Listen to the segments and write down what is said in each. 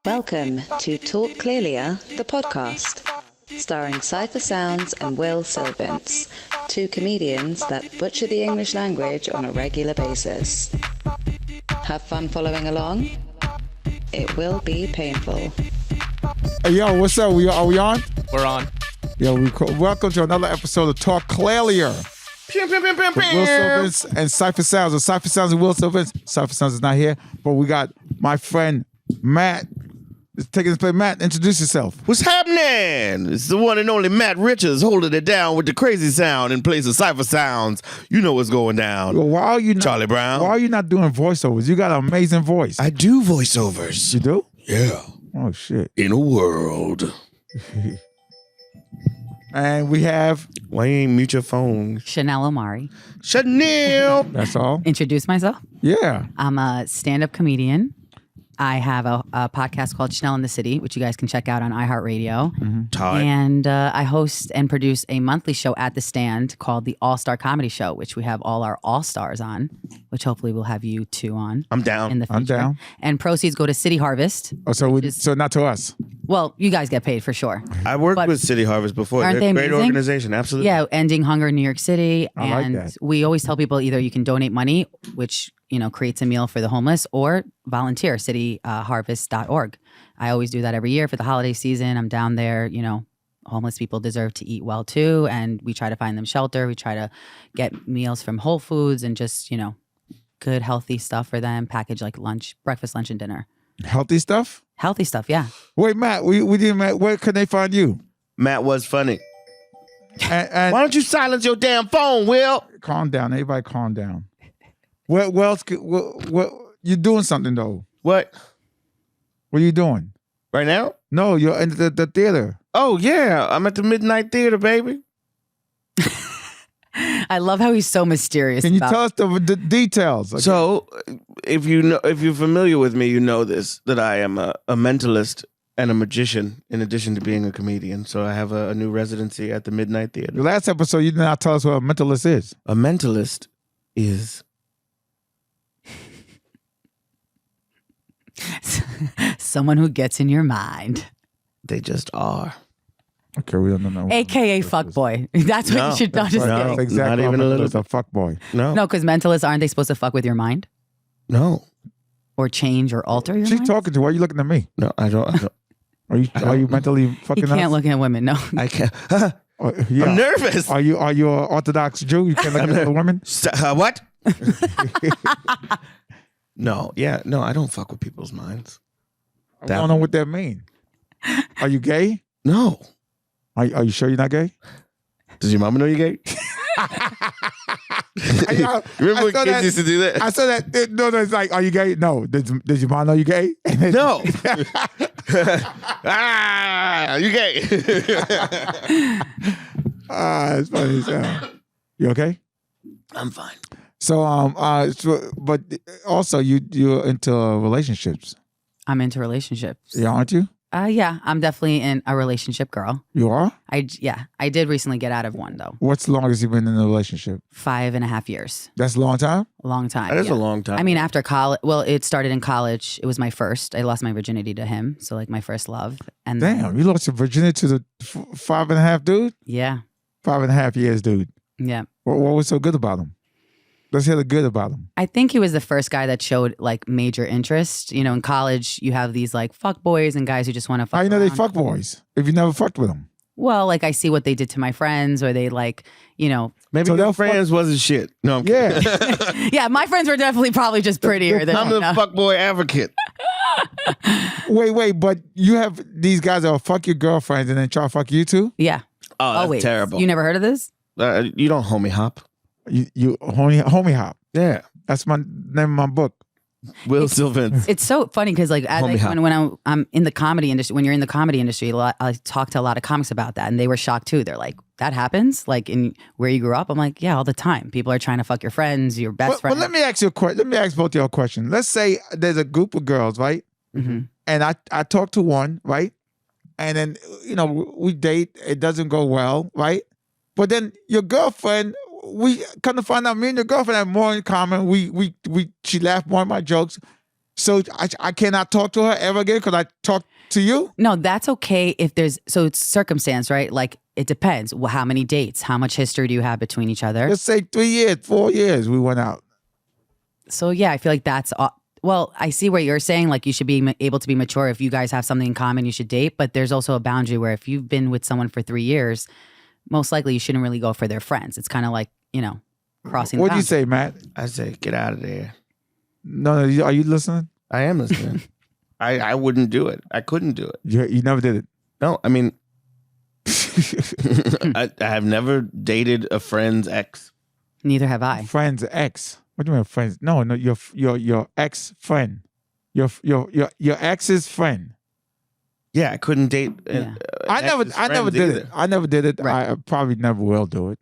Welcome to Talk Clearlier, the podcast, starring Cipha Sounds and Will Sylvans, two comedians that butcher the English language on a regular basis. Have fun following along? It will be painful. Hey, yo, what's up? Are we on? We're on. Yo, welcome to another episode of Talk Clearlier. With Will Sylvans and Cipha Sounds. Or Cipha Sounds and Will Sylvans. Cipha Sounds is not here, but we got my friend Matt. Taking this place. Matt, introduce yourself. What's happening? It's the one and only Matt Richards holding it down with the crazy sound in place of Cipha Sounds. You know what's going down. Well, why are you not, Charlie Brown? Why are you not doing voiceovers? You got an amazing voice. I do voiceovers. You do? Yeah. Oh, shit. In a world. And we have... Why you ain't mute your phone? Chanel Omari. Chanel! That's all? Introduce myself. Yeah. I'm a stand-up comedian. I have a podcast called Chanel in the City, which you guys can check out on iHeartRadio. Mm-hmm. Tight. And I host and produce a monthly show at The Stand called the All-Star Comedy Show, which we have all our all-stars on, which hopefully we'll have you two on. I'm down. In the future. I'm down. And proceeds go to City Harvest. Oh, so not to us. Well, you guys get paid for sure. I worked with City Harvest before. Aren't They're a they great amazing? organization, absolutely. Yeah, ending hunger in New York City. I like And that. we always tell people either you can donate money, which creates a meal for the homeless, or volunteer, cityharvest.org. I always do that every year for the holiday season. I'm down there, homeless people deserve to eat well too. And we try to find them shelter. We try to get meals from Whole Foods and just, good healthy stuff for them. Package like lunch, breakfast, lunch, and dinner. Healthy stuff? Healthy stuff, yeah. Wait, Matt, we didn't. Matt, where can they find you? Matt was funny. And Why don't you silence your damn phone, Will? calm down. Everybody calm down. What else? What you doing something, though? What? What are you doing? Right now? No, you're in the theater. Oh, yeah. I'm at the Midnight Theater, baby. I love how he's so mysterious. Can you tell us the details? Okay. So, if you're familiar with me, you know this, that I am a mentalist and a magician in addition to being a comedian. So I have a new residency at the Midnight The Theater. last episode, you did not tell us what a mentalist is. A mentalist is someone who gets in your mind. they just are. Okay, we don't know. AKA fuckboy. That's what No, you should know. that's Just right. kidding. That's exactly Not even what a little mentalist, a fuck boy. No. No, because mentalists, aren't they supposed to fuck with your mind? No. Or change or alter your She's mind? talking to. Why are you looking at me? No, I don't. Are you mentally You fucking can't us? look at women, no. I can't. Yeah. I'm nervous. Are you an Orthodox Jew? You can't look at other women? What? No. Yeah. No, I don't fuck with people's minds. I don't know what that means. Are you gay? No. Are you sure you're not gay? Does your mama know you're gay? Remember when kids used to do that? I saw that. No, it's like, are you gay? No. Does your mom know you gay? No. You gay. It's funny as hell. You okay? I'm fine. So, but also you're into relationships. I'm into relationships. Yeah, aren't you? Yeah, I'm definitely in a relationship girl. You are? I did recently get out of one though. What's the longest you've been in a relationship? 5.5 years. That's a long time? A long time. That is yeah. a long time. I mean, after college, well, it started in college. It was my first. I lost my virginity to him. So like my first love. And Damn, then, you lost your virginity to the 5.5 dude? yeah. 5.5 years, dude. Yeah. What was so good about him? Let's hear the good about him. I think he was the first guy that showed like major interest. In college, you have these like fuck boys and guys who just want to fuck How you know they around. fuck boys if you never fucked with them? Well, like I see what they did to my friends, or they like, Maybe So your they'll friends wasn't shit. No, I'm Yeah. kidding. yeah, my friends were definitely probably just prettier than I'm the fuckboy advocate. Wait, but you have these guys that will fuck your girlfriends and then try to fuck you too? Yeah. Oh, that's Always. terrible. You never heard of this? You don't homie hop. You homie hop. Yeah. That's my name of my book. Will Sylvans. It's so funny because like Homie hop. when I'm in the comedy industry, when you're in the comedy industry, I talk to a lot of comics about that, and they were shocked too. They're like, "That happens like in where you grew up?" I'm like, "Yeah, all the time. People are trying to fuck your friends, your best friend." Well, let me ask you a question. Let me ask both of y'all a question. Let's say there's a group of girls, right? Mm-hmm. And I talk to one, right? And then we date. It doesn't go well, right? But then your girlfriend, we come to find out, me and your girlfriend have more in common. She laughed more at my jokes. So I cannot talk to her ever again because I talk to you? No, that's okay if there's, so it's circumstance, right? Like it depends. Well, how many dates? How much history do you have between each other? Let's say 3 years, 4 years we went out. So yeah, I feel like that's, well, I see what you're saying. Like you should be able to be mature. If you guys have something in common, you should date. But there's also a boundary where if you've been with someone for 3 years, most likely you shouldn't really go for their friends. It's kind of like, crossing the What'd you boundary. say, Matt? I say, get out of there. No, are you listening? I am listening. I wouldn't do it. I couldn't do it. You never did it. No, I mean, I have never dated a friend's ex. Neither have I. Friend's ex. What do you mean friends? No, your ex friend. Your ex's friend. Yeah, I couldn't date. Yeah. I never did either. it. I never did it. Right. I probably never will do it.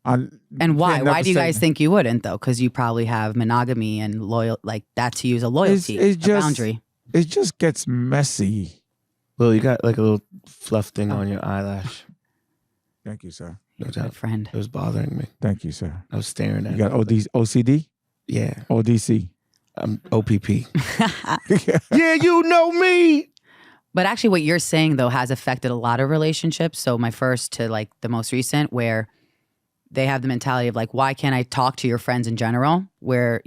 And why? can't Why never do you say guys that. think you wouldn't though? Because you probably have monogamy and loyal, like that to use a loyalty, It's a just- boundary. It just gets messy. Well, you got like a little fluff thing on your eyelash. Thank you, sir. No You're a good doubt. friend. It was bothering me. Thank you, sir. I was staring at You got it. OCD? Yeah. ODC? I'm OPP. Yeah, you know me. But actually, what you're saying though has affected a lot of relationships. So my first to like the most recent, where they have the mentality of like, why can't I talk to your friends in general? Where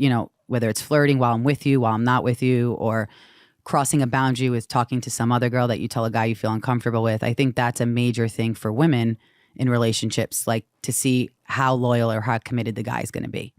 whether it's flirting while I'm with you, while I'm not with you, or crossing a boundary with talking to some other girl that you tell a guy you feel uncomfortable with. I think that's a major thing for women in relationships, like to see how loyal or how committed the guy is going to be.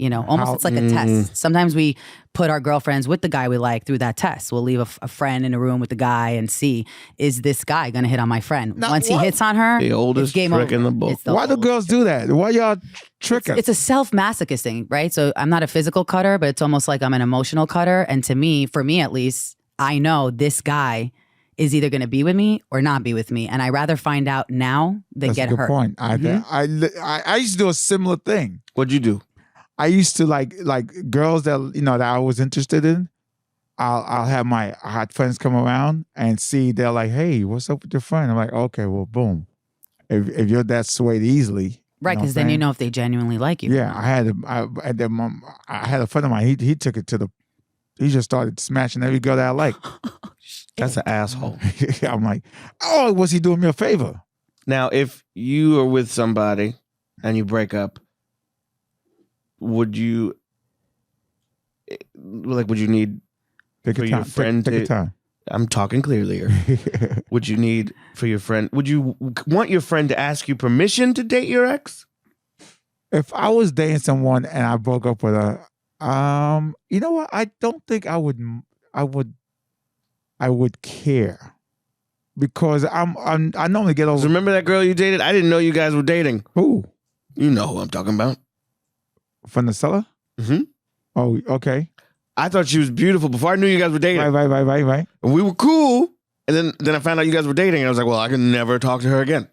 Almost it's like a test. Sometimes we put our girlfriends with the guy we like through that test. We'll leave a friend in a room with the guy and see, is this guy going to hit on my friend? Now, Once he what- hits on her, The oldest it's game trick over. in the book. It's the Why do oldest girls do that? Why y'all trick us? It's a self-masochist thing, right? So I'm not a physical cutter, but it's almost like I'm an emotional cutter. And to me, for me at least, I know this guy is either going to be with me or not be with me. And I rather find out now than That's get a good hurt. point. I used to do a similar thing. What'd you do? I used to like girls that that I was interested in. I had friends come around and see they're like, hey, what's up with your friend? I'm like, okay, well, boom. If you're that swayed easily, Right, because then you know if they genuinely like you. Yeah, I had a friend of mine. He took it to he just started smashing every girl that I like. That's an asshole. I'm like, oh, was he doing me a favor? Now, if you are with somebody and you break up, would you need Take For your your time. friend Take your to- time. I'm talking clearly here. Would you need for your friend? Would you want your friend to ask you permission to date your ex? If I was dating someone and I broke up with her, you know what? I don't think I would care because I normally get 'Cause over. remember that girl you dated? I didn't know you guys were dating. Who? You know who I'm talking about. From the cellar? Mhm. Oh, okay. I thought she was beautiful before I knew you guys were dating. Right. And we were cool. And then I found out you guys were dating, and I was like, well, I can never talk to her again.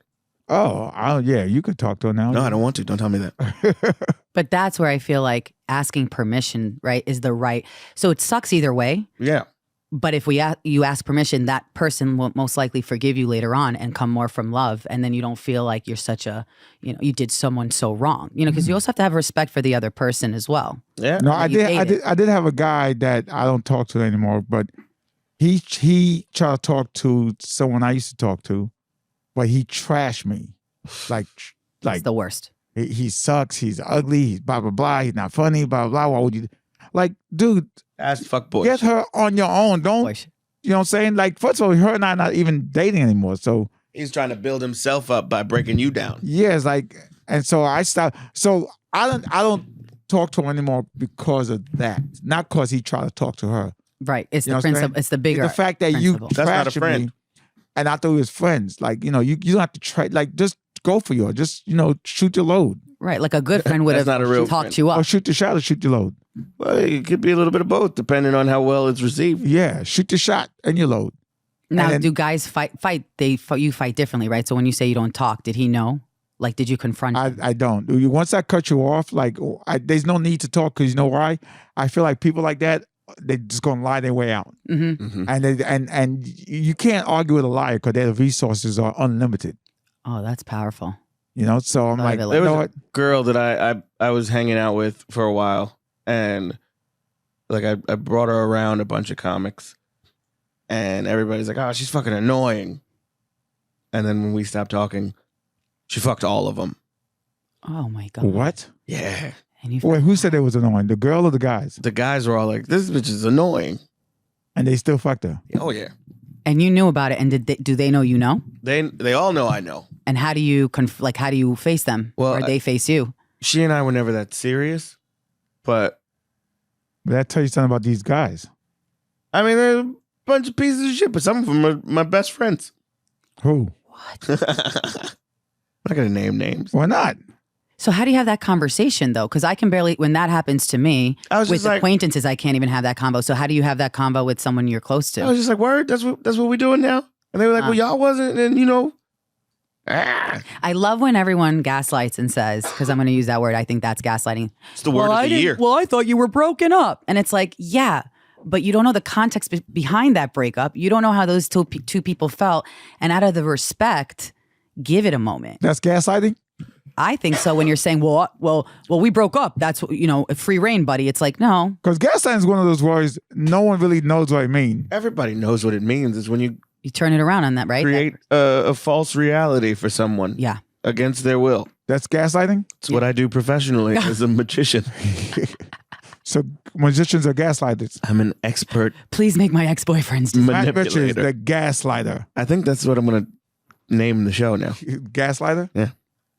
Oh, yeah, you could talk to her now. No, I don't want to. Don't tell me that. But that's where I feel like asking permission, right, is the right. So it sucks either way. Yeah. But if you ask permission, that person will most likely forgive you later on and come more from love. And then you don't feel like you're such a, you did someone so wrong, because you also have to have respect for the other person as well. Yeah. No, that you dated. I did have a guy that I don't talk to anymore, but he tried to talk to someone I used to talk to, but he trashed me. Like It's the worst. he sucks, he's ugly, he's blah blah blah, he's not funny, blah blah blah. Why would you dude, Ask fuck boys. get her on your own. Don't Boys. you know what I'm saying? Like, first of all, her and I are not even dating anymore. So He's trying to build himself up by breaking you down. yeah, it's like, and so I stopped. So I don't talk to her anymore because of that. Not because he tried to talk to her. Right. It's You know the what I'm principle. saying? It's the bigger The fact that you principle. That's not a trashing friend. me, and I thought we was friends. Like, you don't have to try. Like, just go for you. Just shoot your load, Right. Like a good friend would That's have not a real talked friend. you or up. shoot your shot or shoot your load. Well, it could be a little bit of both, depending on how well it's received. Yeah, shoot your shot and your load. Now, and then- do guys fight? You fight differently, right? So when you say you don't talk, did he know? Like, did you confront him? I don't. Once I cut you off, like, there's no need to talk because you know why? I feel like people like that, they're just gonna lie their way out, Mm-hmm. and you can't argue with a liar because their resources are unlimited. Oh, that's powerful. So I'm Thought like, of it you like know that. what? Girl that I was hanging out with for a while, and Like I brought her around a bunch of comics, and everybody's like, "Oh, she's fucking annoying." And then when we stopped talking, she fucked all of them. Oh my God. What? Yeah. And you Wait, who said it was annoying? The girl or the guys? The guys were all like, "This bitch is annoying." And they still fucked her. Oh yeah. And you knew about it, and do they know you know? They all know I know. And how do you how do you face them? Well, or they face you? She and I were never that serious, but That tell you something about these guys. I mean, they're a bunch of pieces of shit, but some of them are my best friends. Who? What? I'm not gonna name names. Why not? So how do you have that conversation though? Because I can barely, when that happens to me I was with just like, acquaintances, I can't even have that combo. So how do you have that combo with someone you're close to? I was just like, word, that's what we doing now. And they were like, well, y'all wasn't, and you know. I love when everyone gaslights and says, because I'm going to use that word, I think that's gaslighting. It's the word of the year. Well, I thought you were broken up. And it's like, yeah, but you don't know the context behind that breakup. You don't know how those two people felt. And out of the respect, give it a moment. That's gaslighting? I think so. When you're saying, well, we broke up. That's, free reign, buddy. It's like, no. Because gaslighting is one of those words no one really knows what it means. Everybody knows what it means. Is when you turn it around on that, right? create a false reality for someone. Yeah. Against their will. That's gaslighting? It's what I do professionally as a magician. So magicians are gaslighters. I'm an expert Please make my ex-boyfriends do Matt Richards, manipulator. the gaslighter. I think that's what I'm going to name the show now. Gaslighter? Yeah.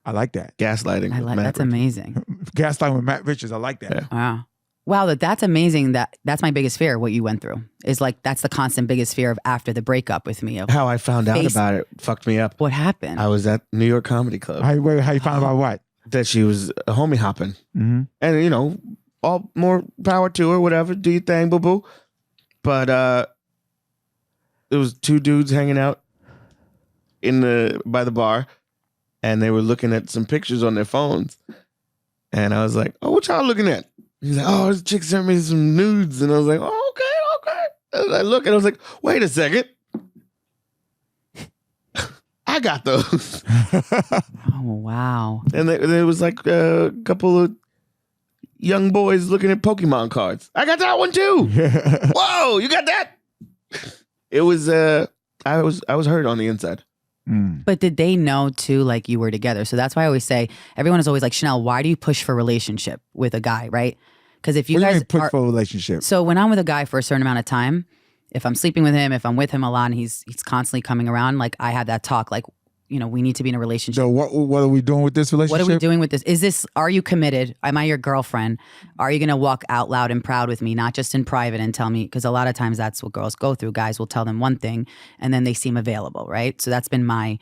I like that. Gaslighting. I with like Matt that's Richards. amazing. Gaslighting with Matt Richards. I like that. Yeah. Wow, that's amazing. That's my biggest fear. What you went through is like that's the constant biggest fear of after the breakup with me. Of How I found out Face- about it fucked me up. what happened? I was at New York Comedy Club. How you found out what? That she was a homie hopping. Mm-hmm. And, all more power to her, whatever. Do your thing, boo boo. But there was two dudes hanging out by the bar, and they were looking at some pictures on their phones. And I was like, "Oh, what y'all looking at?" He's like, "Oh, this chick sent me some nudes." And I was like, "Oh, okay. And I look and I was like, "Wait a second. I got those." Oh wow! And there was like a couple of young boys looking at Pokemon cards. I got that one too. Whoa, you got that? It was I was hurt on the inside. But did they know too, like you were together? So that's why I always say, everyone is always like, Chanel, why do you push for a relationship with a guy, right? Because if you What do you guys mean push are, for a relationship? so when I'm with a guy for a certain amount of time, if I'm sleeping with him, if I'm with him a lot, and he's constantly coming around, like I have that talk, like we need to be in a relationship. So what are we doing with this relationship? What are we doing with this? Are you committed? Am I your girlfriend? Are you going to walk out loud and proud with me, not just in private and tell me? Because a lot of times that's what girls go through. Guys will tell them one thing and then they seem available, right? So that's been my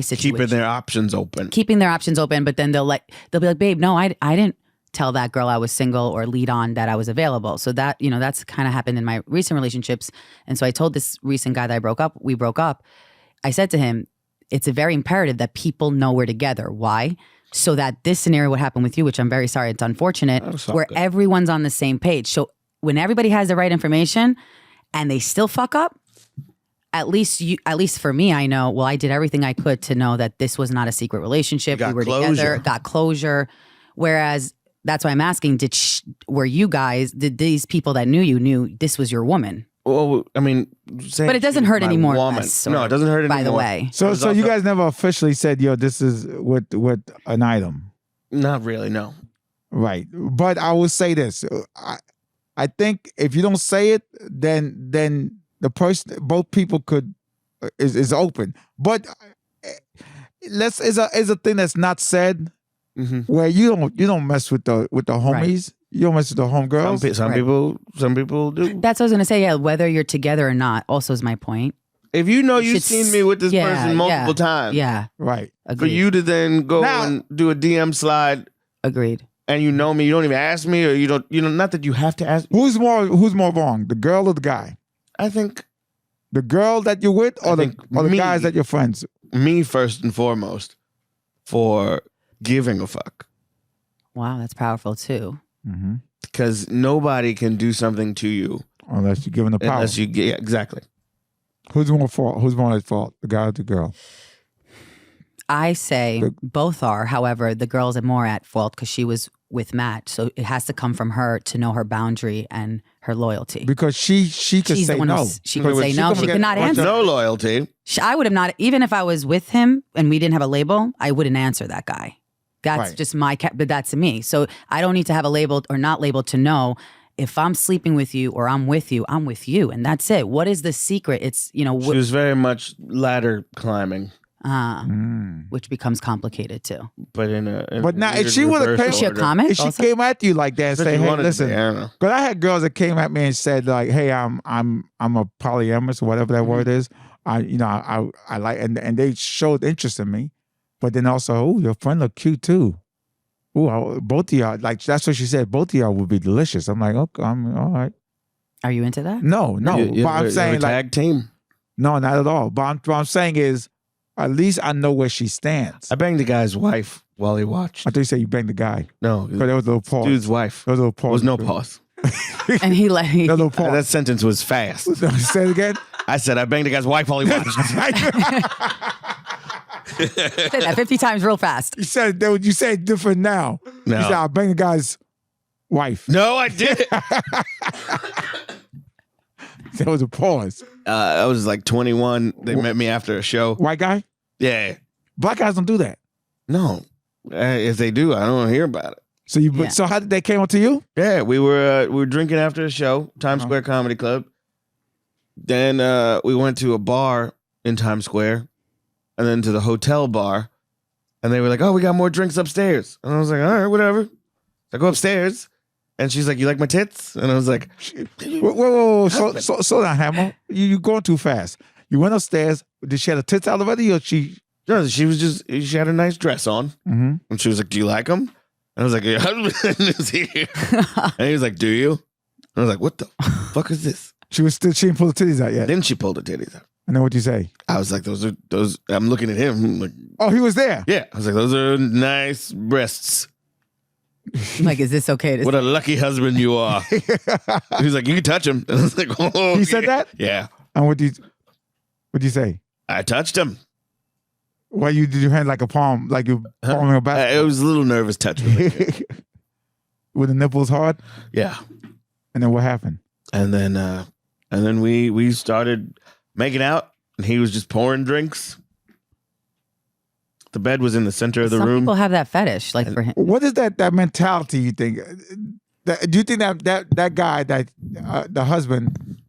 situation. Keeping their options open. Keeping their options open, but then they'll be like, babe, no, I didn't tell that girl I was single or lead on that I was available. So that, that's kind of happened in my recent relationships. And so I told this recent guy that we broke up. I said to him, it's a very imperative that people know we're together. Why? So that this scenario would happen with you, which I'm very sorry, it's unfortunate, where good. everyone's on the same page. So when everybody has the right information and they still fuck up, at least for me, I know, well, I did everything I could to know that this was not a secret relationship. You We were got together, closure. got closure. Whereas that's why I'm asking, did these people that knew this was your woman? Well, I mean, But it doesn't hurt anymore. Less, No, it doesn't hurt anymore. By the way. So There's you also- guys never officially said, yo, this is with an item. Not really, no. Right. But I will say this. I think if you don't say it, then the person, both people is open. But is a thing that's not said where you don't mess with the homies. You don't mess with the homegirls. Some people do. That's what I was going to say. Yeah, whether you're together or not also is my point. If you know You you've should seen me with this yeah, person multiple times, Yeah, Right. for agreed. you to then go Now- and do a DM slide Agreed. and you know me, you don't even ask me, or you don't, not that you have to ask. Who's more wrong, the girl or the guy? I think The girl that you're with, or I the think guys that you're friends? me first and foremost for giving a fuck. Wow, that's powerful too. Mm-hmm. Because nobody can do something to you Unless you're given the power. unless you get exactly. Who's more fault? Who's more at fault? The guy or the girl? I say both are. However, the girl's more at fault because she was with Matt. So it has to come from her to know her boundary and her loyalty. Because she could She's say the one no. she could say no. She could not answer. No loyalty. I would have not, even if I was with him and we didn't have a label, I wouldn't answer that guy. That's Right. just but that's me. So I don't need to have a label or not labeled to know if I'm sleeping with you or I'm with you, and that's it. What is the secret? It's, She was very much ladder climbing, which becomes complicated too. but in a But now, if weird she would've reverse paid- Is she a order. comic? If she also? came at you like that and If say, you hey, wanted to listen. be, I don't know. Because I had girls that came at me and said, like, hey, I'm a polyamorous or whatever that word is. I like, and they showed interest in me. But then also, oh, your friend look cute too. Oh, both of y'all, like, that's what she said. Both of y'all would be delicious. I'm like, okay, I'm all right. Are you into that? No. You But I'm have a saying, like, tag team. no, not at all. But what I'm saying is, at least I know where she stands. I banged the guy's wife while he watched. I thought you said you banged the guy. No, But there was a little pause. dude's wife. There was a little There pause. was no pause. And he like, There was a little pause. That sentence was fast. Say it again. I said I banged the guy's wife while he watched. said that 50 times real fast. You said it different now. No. You said I banged the guy's wife. No, I did. There was a pause. I was like 21. They met me after a show. White guy? Yeah. Black guys don't do that. No. If they do, I don't hear about it. So Yeah. so how did they came up to you? Yeah, we were drinking after a show, Times Square Comedy Club. Then we went to a bar in Times Square, and then to the hotel bar, and they were like, "Oh, we got more drinks upstairs." And I was like, "All right, whatever." I go upstairs, and she's like, "You like my tits?" And I was like, Whoa. Slow down, Hammer. You going too fast. You went upstairs. Did she have the tits out already, or she? "No, she had a nice dress on," and she was like, "Do you like them?" And I was like, "Your husband is here," and he was like, "Do you?" And I was like, "What the fuck is this?" She didn't pull the titties out yet. Then she pulled the titties out. And then what'd you say? I was like, those. I'm looking at him. Like, Oh, he was there. yeah. I was like, those are nice breasts. Like, is this okay to What a lucky husband you are. He was like, you can touch him. And I was like, oh. He said that? Yeah. And what'd you say? I touched him. Well, did you hand like a palm, like you palming a It basketball? was a little nervous touch. With the nipples hard? Yeah. And then what happened? And then we started making out, and he was just pouring drinks. The bed was in the center of the Some room. people have that fetish, like for him. What is that mentality you think? Do you think that guy, that the husband,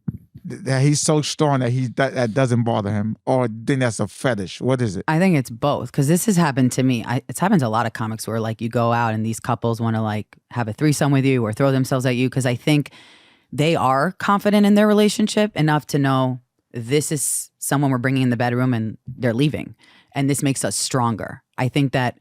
that he's so strong that doesn't bother him, or do you think that's a fetish? What is it? I think it's both, because this has happened to me. It's happened to a lot of comics where like you go out and these couples want to like have a threesome with you or throw themselves at you, because I think they are confident in their relationship enough to know this is someone we're bringing in the bedroom and they're leaving. And this makes us stronger. I think that,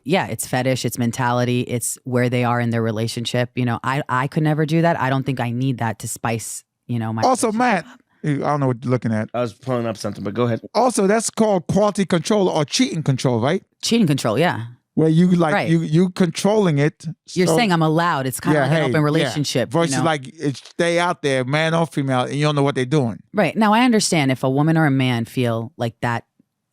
yeah, it's fetish, it's mentality, it's where they are in their relationship. You know, I could never do that. I don't think I need that to spice, my Also, relationship Matt, up. I don't know what you're looking at. I was pulling up something, but go ahead. Also, that's called quality control or cheating control, right? Cheating control, yeah. Where you like Right. you controlling it. You're so- saying I'm allowed. It's kind of like an hey, open relationship. Versus you know? like stay out there, man or female, and you don't know what they're doing. Right. Now, I understand if a woman or a man feel like that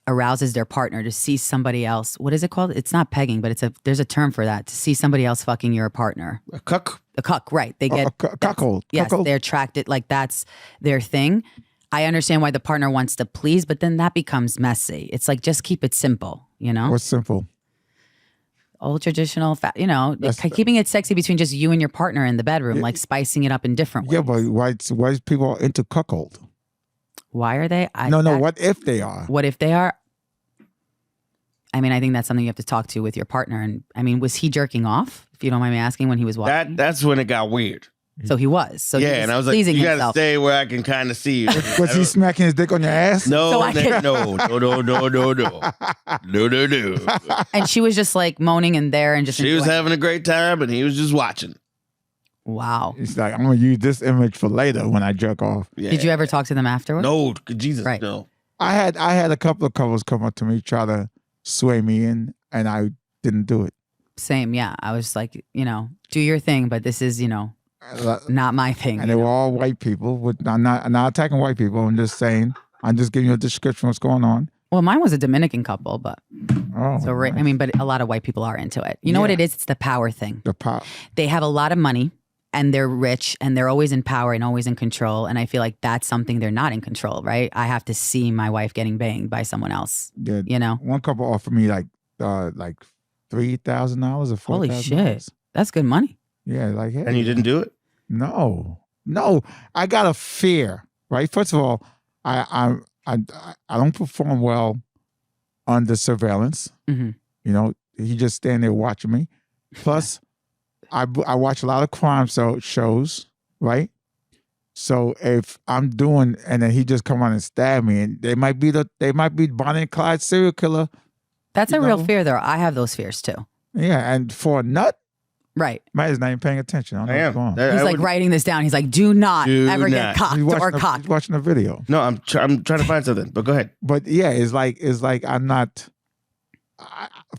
arouses their partner to see somebody else. What is it called? It's not pegging, but there's a term for that. To see somebody else fucking your partner. A cuck. A cuck, right. They get Cuckold. Yes, Cuckold. they're attracted. Like that's their thing. I understand why the partner wants to please, but then that becomes messy. It's like, just keep it simple, What's simple? Old traditional, That's- keeping it sexy between just you and your partner in the bedroom, like spicing it up in different ways. Yeah, but why is people into cuckold? Why are they? No. What if they are? What if they are? I mean, I think that's something you have to talk to with your partner. And I mean, was he jerking off? If you don't mind me asking, when he was walking? That's when it got weird. So he was. So Yeah, he was and I was like, pleasing you gotta himself. stay where I can kind of see you. Was he smacking his dick on your ass? No, So I can- no. And she was just like moaning in there and just She was enjoying. having a great time, and he was just watching. Wow. He's like, I'm gonna use this image for later when I jerk off. Yeah. Did you ever talk to them afterwards? No, Jesus, Right. no. I had a couple of couples come up to me, try to sway me in, and I didn't do it. Same. Yeah. I was like, do your thing, but this is, not my thing. And they were all white people. I'm not attacking white people. I'm just saying. I'm just giving you a description of what's going on. Well, mine was a Dominican couple, but All Oh, So I nice. mean, but a lot of white people are into it. You know what Yeah. it is? It's the power thing. The pop. They have a lot of money and they're rich and they're always in power and always in control. And I feel like that's something they're not in control, right? I have to see my wife getting banged by someone else. Yeah. You know? One couple offered me like $3,000 or $4,000. Holy shit. That's good money. Yeah, like hey. And you didn't do it? No. I got a fear, right? First of all, I don't perform well under surveillance. Mm-hmm. You know, he just stand there watching me. Plus, I watch a lot of crime shows, right? So if I'm doing, and then he just come on and stab me, and they might be Bonnie and Clyde serial killer. That's You a real know? fear, though. I have those fears too. Yeah, and for a nut, Right. Matt is not even paying attention. I don't know I what's am. going on. I He's like would- writing this down. He's like, do not Do ever get not. cocked He's or watching, cocked. he's watching a video. No, I'm trying to find something, but go ahead. But yeah, it's like I'm not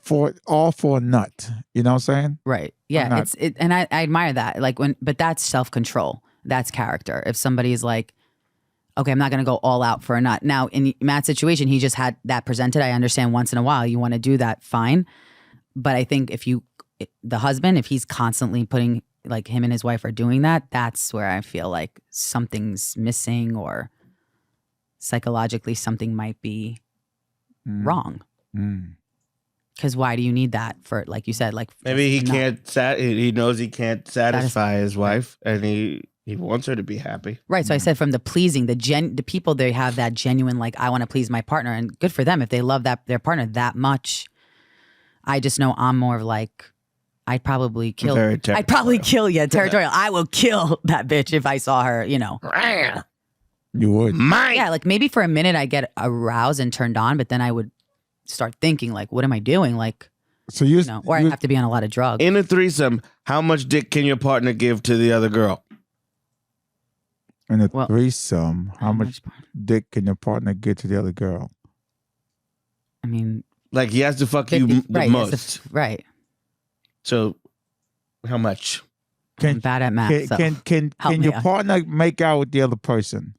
for a nut. You know what I'm saying? Right. I'm Yeah. not- And I admire that. Like but that's self-control. That's character. If somebody's like, okay, I'm not going to go all out for a nut. Now, in Matt's situation, he just had that presented. I understand once in a while you want to do that, fine. But I think the husband, if he's constantly putting, like him and his wife are doing that, that's where I feel like something's missing or psychologically something might be wrong. Because why do you need that for, like you said, like Maybe he just not- can't. He knows he can't satisfy his wife, and he wants her to be happy. Right. So I said from the pleasing, the people, they have that genuine, like, I want to please my partner, and good for them if they love their partner that much. I just know I'm more of like, I'd probably kill. Very I'd probably kill you. Territorial. I will kill that bitch if I saw her, you know. You would. Yeah, like maybe for a minute I get aroused and turned on, but then I would start thinking like, what am I doing? Like, So you or I have to be on a lot of drugs. In a threesome, how much dick can your partner give to the other girl? in a Well, threesome, how much dick can your partner get to the other girl? I mean, Like he has to fuck you 50 the right, most. right. So, how much? I'm bad at math. so Can help me your out. partner make out with the other person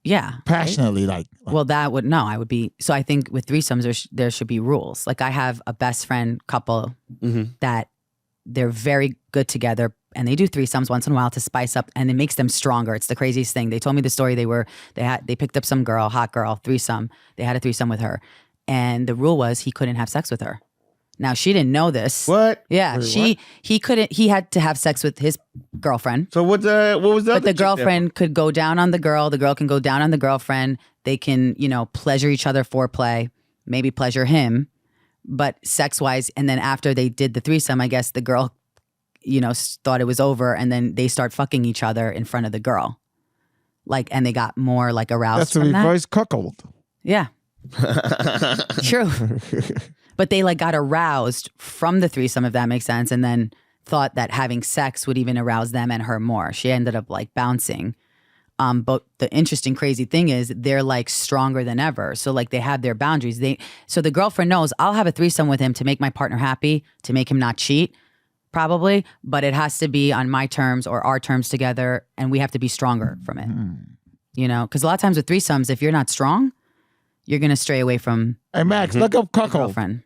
yeah. right? passionately? Like Well, that would I would be. So I think with threesomes, there should be rules. Like I have a best friend couple Mhm. that they're very good together, and they do threesomes once in a while to spice up, and it makes them stronger. It's the craziest thing. They told me the story. They picked up some girl, hot girl, threesome. They had a threesome with her, and the rule was he couldn't have sex with her. Now she didn't know this. What? Yeah, Wait, he couldn't. He had to have sex with his girlfriend. So what was the But other the chick there? girlfriend could go down on the girl. The girl can go down on the girlfriend. They can, pleasure each other, foreplay, maybe pleasure him, but sex wise. And then after they did the threesome, I guess the girl, thought it was over, and then they start fucking each other in front of the girl, and they got more like aroused. that's a from that. reverse cuckold. Yeah, true. But they got aroused from the threesome, if that makes sense, and then thought that having sex would even arouse them and her more. She ended up bouncing. But the interesting, crazy thing is they're stronger than ever. So they have their boundaries. So the girlfriend knows I'll have a threesome with him to make my partner happy, to make him not cheat, probably. But it has to be on my terms or our terms together, and we have to be stronger from it. Because a lot of times with threesomes, if you're not strong, you're gonna stray away from Hey Max, look up your cuckold. girlfriend.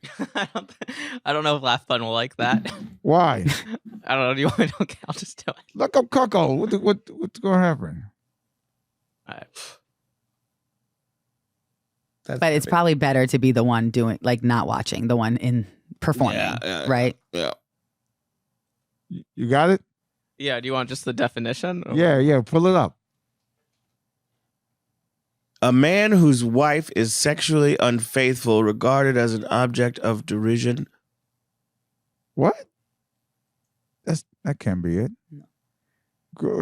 I don't know if Laugh Fun will like that. Why? I don't know. Do you want me to? Okay, I'll just do it. Look up cuckold. What's going to happen? All right. But it's probably better to be the one doing, not watching, the one in performing, Yeah, right? Yeah. You got it? Yeah. Do you want just the definition? Or- Yeah. Pull it up. A man whose wife is sexually unfaithful, regarded as an object of derision. What? That can't be it.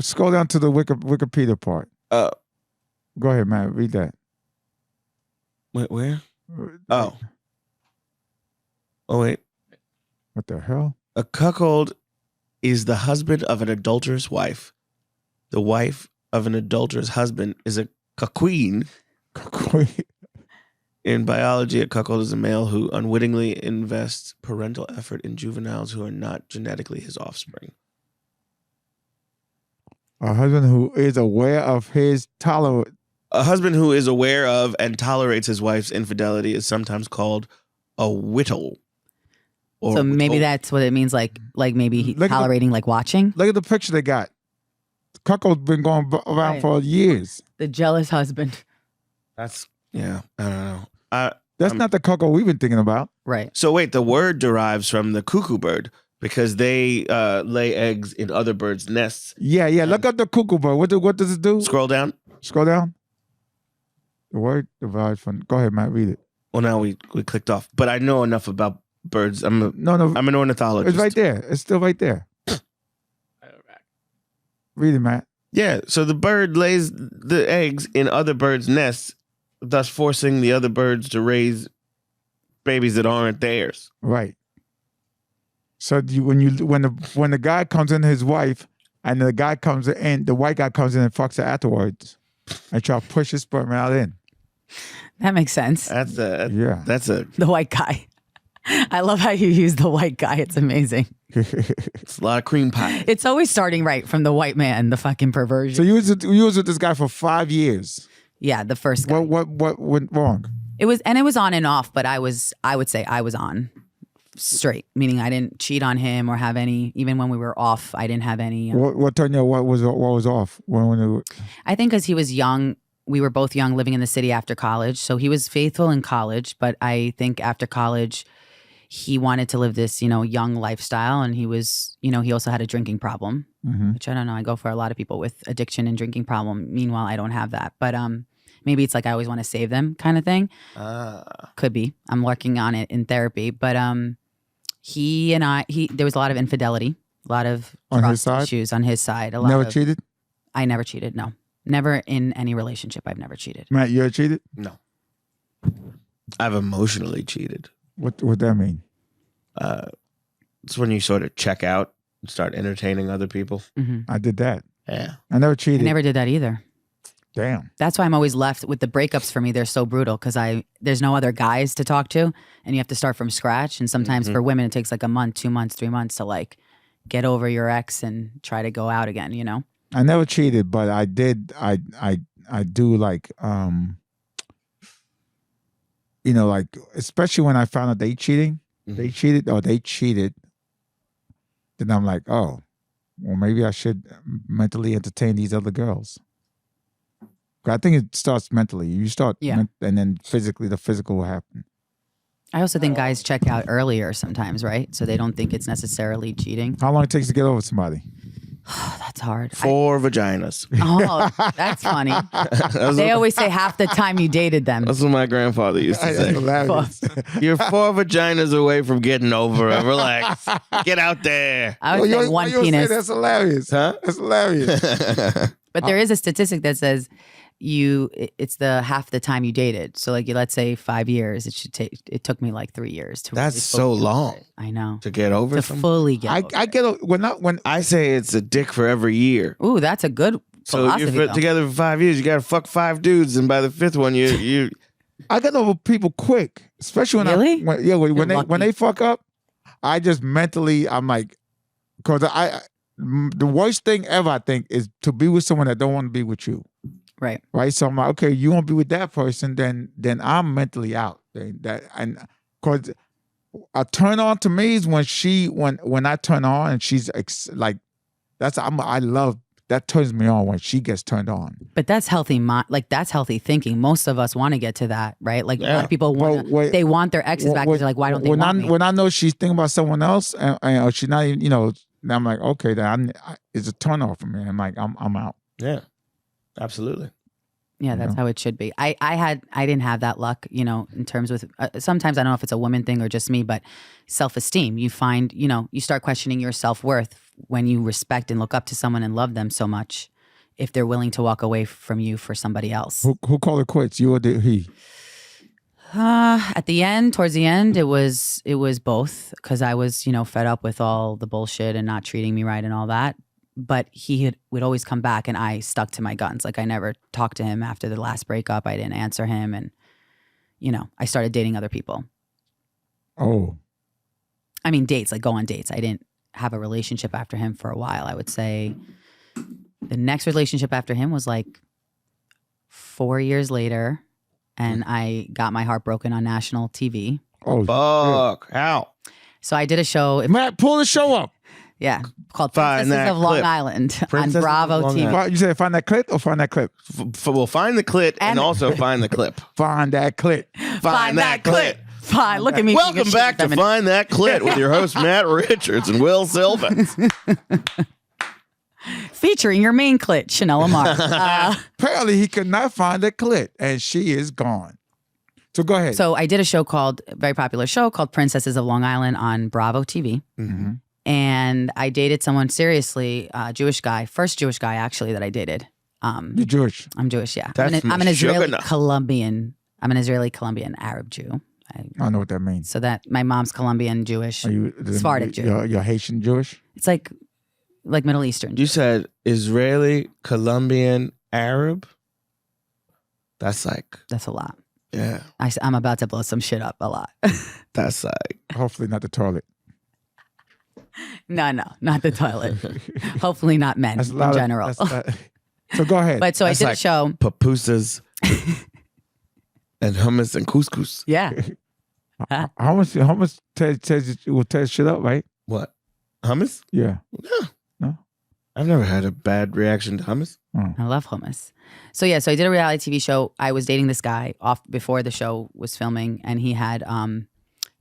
Scroll down to the Wikipedia part. Go ahead, man. Read that. Wait, where? Oh. Oh, wait. What the hell? A cuckold is the husband of an adulterous wife. The wife of an adulterous husband is a cucqueen. In biology, a cuckold is a male who unwittingly invests parental effort in juveniles who are not genetically his offspring. A husband who is aware of his A husband who is aware of and tolerates his wife's infidelity is sometimes called a whittle. Or So maybe whittle. that's what it means. Like maybe Look at the- tolerating, like watching. Look at the picture they got. Cuckold's been going around Right. for years. The jealous husband. That's yeah. I don't know. That's not the cuckold we've been thinking about. Right. So wait, the word derives from the cuckoo bird because they lay eggs in other birds' nests. Yeah. Look at the cuckoo bird. What does it do? Scroll down. Scroll down. The word derives from. Go ahead, Matt. Read it. Well, now we clicked off, but I know enough about birds. I'm an ornithologist. It's right there. It's still right there. Read it, Matt. Yeah, so the bird lays the eggs in other birds' nests, thus forcing the other birds to raise babies that aren't theirs. Right. So when the guy comes in, his wife, and the guy comes in, the white guy comes in and fucks her afterwards, and try to push his sperm out in. That makes sense. That's a The white guy. I love how you use the white guy. It's amazing. it's a lot of cream pie. It's always starting right from the white man, the fucking perversion. So you was with this guy for 5 years. Yeah, the first guy. What went wrong? It was on and off, but I would say I was on straight, meaning I didn't cheat on him or have any. Even when we were off, I didn't have any. What turned you? What was off? I think because he was young. We were both young, living in the city after college. So he was faithful in college, but I think after college, he wanted to live this, young lifestyle, and he was, he also had a drinking problem, which I don't know. I go for a lot of people with addiction and drinking problem. Meanwhile, I don't have that, but maybe it's like I always want to save them, kind of thing. Could be. I'm working on it in therapy, but there was a lot of infidelity, a lot of on his trust side issues on his side. Never cheated. I never cheated. No, never in any relationship. I've never cheated. Matt, you ever cheated? No. I've emotionally cheated. What that mean? It's when you sort of check out and start entertaining other people. I did that. Yeah. I never I cheated. never did that either. Damn. That's why I'm always left with the breakups. For me, they're so brutal because there's no other guys to talk to, and you have to start from scratch. And sometimes for women, it takes like a month, 2 months, 3 months to like get over your ex and try to go out again. I never cheated, but I did. I do like like especially when I found out they cheated, then I'm like, oh, well, maybe I should mentally entertain these other girls. I think it starts mentally. You start, and then physically, the physical will happen. I also think guys check out earlier sometimes, right? So they don't think it's necessarily cheating. How long it takes to get over somebody? Oh, that's hard. 4 vaginas. Oh, that's funny. They always say half the time you dated them. That's what my grandfather used to That's say. hilarious. You're 4 vaginas away from getting over it. Relax. Get out there. I would say one penis. That's hilarious. Huh? That's hilarious. But there is a statistic that says it's the half the time you dated. So like let's say 5 years, it took me like 3 years to That's really so focus on long. it. I know. To get over To something? fully get over I it. get when I say it's a dick for every year. Ooh, that's a good So philosophy. you're though. together for 5 years. You got to fuck 5 dudes, and by the 5th one, you I get over people quick, especially when Really? when You're when they fuck up, I just mentally I'm like, because the worst thing ever I think is to be with someone that don't want to be with you. Right. Right. So I'm like, okay, you won't be with that person, then I'm mentally out. And because a turn on to me is when I turn on and she's like, I love that turns me on when she gets turned on. But that's healthy. That's healthy thinking. Most of us want to get to that, right? Like a lot of people they want their exes back. They're like, why don't they want me? When I know she's thinking about someone else and she's not even, then I'm like, okay, then it's a turn off for me. I'm like, I'm out. Yeah, absolutely. Yeah, that's how it should be. I didn't have that luck, in terms with sometimes I don't know if it's a woman thing or just me, but self-esteem. You find, you start questioning your self-worth when you respect and look up to someone and love them so much. If they're willing to walk away from you for somebody else. Who called it quits? You or he? At the end, towards the end, it was both because I was, fed up with all the bullshit and not treating me right and all that. But would always come back, and I stuck to my guns. Like I never talked to him after the last breakup. I didn't answer him, and I started dating other people. Oh, I mean dates, like go on dates. I didn't have a relationship after him for a while. I would say the next relationship after him was like 4 years later, and I got my heart broken on national TV. Oh, Fuck. How? So I did a show, Matt, pull the show up. called Find Princesses that of Long clip. Island Princesses on of Bravo Long TV. Island. You said find that clip or find that clip? We'll find the clit and And- also find the clip. Find that clip. Find that clit. Fine, look at me. Welcome back to Find That Clit with your host, Matt Richards and Will Sylvans. Featuring your main clit, Chanel Omari. Apparently, he could not find the clip, and she is gone. So go ahead. So I did a show a very popular show called Princesses of Long Island on Bravo TV. Mm-hmm. And I dated someone seriously, Jewish guy, first Jewish guy actually that I dated. You're Jewish. I'm Jewish, yeah. That's I'm an Israeli sugar. Colombian. I'm an Israeli Colombian Arab Jew. I don't know what that means. So that my mom's Colombian Jewish. Are you Sephardic Jew. You're Haitian Jewish? It's like Middle Eastern. You said Israeli, Colombian, Arab. That's like, That's a lot. yeah, I'm about to blow some shit up a lot. that's like, Hopefully not the toilet. No, not the toilet. Hopefully not men That's a in lot general. So go ahead. But so I That's did like- a show. pupusas and hummus and couscous. Yeah. how much will tear shit up, right? What? Hummus? Yeah. I've never had a bad reaction to hummus. I love hummus. So yeah, so I did a reality TV show. I was dating this guy off before the show was filming, and he had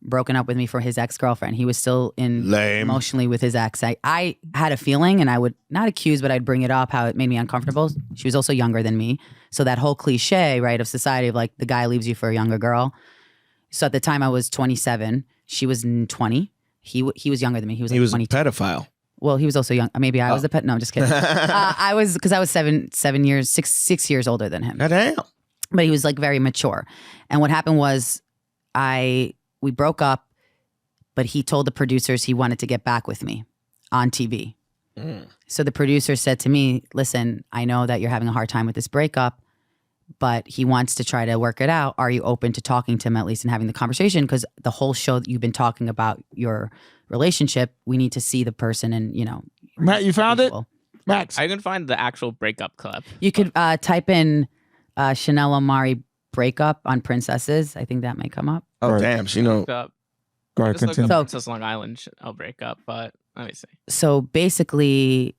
broken up with me for his ex-girlfriend. He was still in Lame. emotionally with his ex. I had a feeling, and I would not accuse, but I'd bring it up how it made me uncomfortable. She was also younger than me. So that whole cliche, right, of society of like the guy leaves you for a younger girl. So at the time I was 27. She was 20. He was younger than me. He was like He was a 22. pedophile. Well, he was also young. Maybe I was the pet. No, I'm just kidding. I was, because I was 6 years older than him. Goddamn. But he was like very mature. And what happened was we broke up, but he told the producers he wanted to get back with me on TV. So the producer said to me, listen, I know that you're having a hard time with this breakup, but he wants to try to work it out. Are you open to talking to him at least and having the conversation? Because the whole show that you've been talking about your relationship, we need to see the person and, Matt, you found it? Max. I can find the actual breakup clip. You could type in Chanel Omari breakup on Princesses. I think that might come up. Oh, Right. damn. She know. Look up, Go ahead, just look continue. up Princess Long Island I'll break up, but let me see. So basically,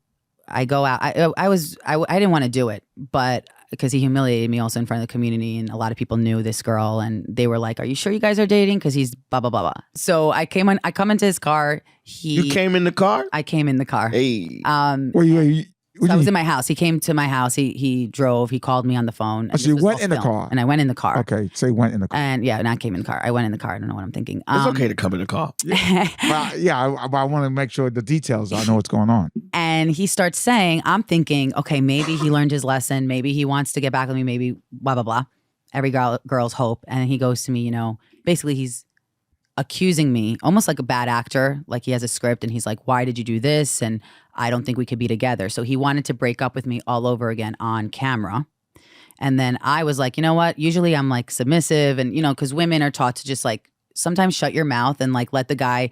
I go out. I didn't want to do it, but because he humiliated me also in front of the community, and a lot of people knew this girl, and they were like, "Are you sure you guys are dating?" Because he's blah blah blah blah. So I come into his car. You came in the car? I came in the car. Hey. So I was in my house. He came to my house. He drove. He called me on the phone. Oh, so you went in the car? and I went in the car. Okay, so you went in the car. And yeah, and I came in the car. I went in the car. I don't know what I'm thinking. It's okay to come in the car. Well, yeah, I want to make sure the details. I know what's going on. And he starts saying, I'm thinking, okay, maybe he learned his lesson. Maybe he wants to get back with me. Maybe blah, blah, blah. Every girl's hope. And he goes to me, basically he's accusing me, almost like a bad actor. Like he has a script and he's like, why did you do this? And I don't think we could be together. So he wanted to break up with me all over again on camera. And then I was like, you know what? Usually I'm like submissive and, because women are taught to just like sometimes shut your mouth and like let the guy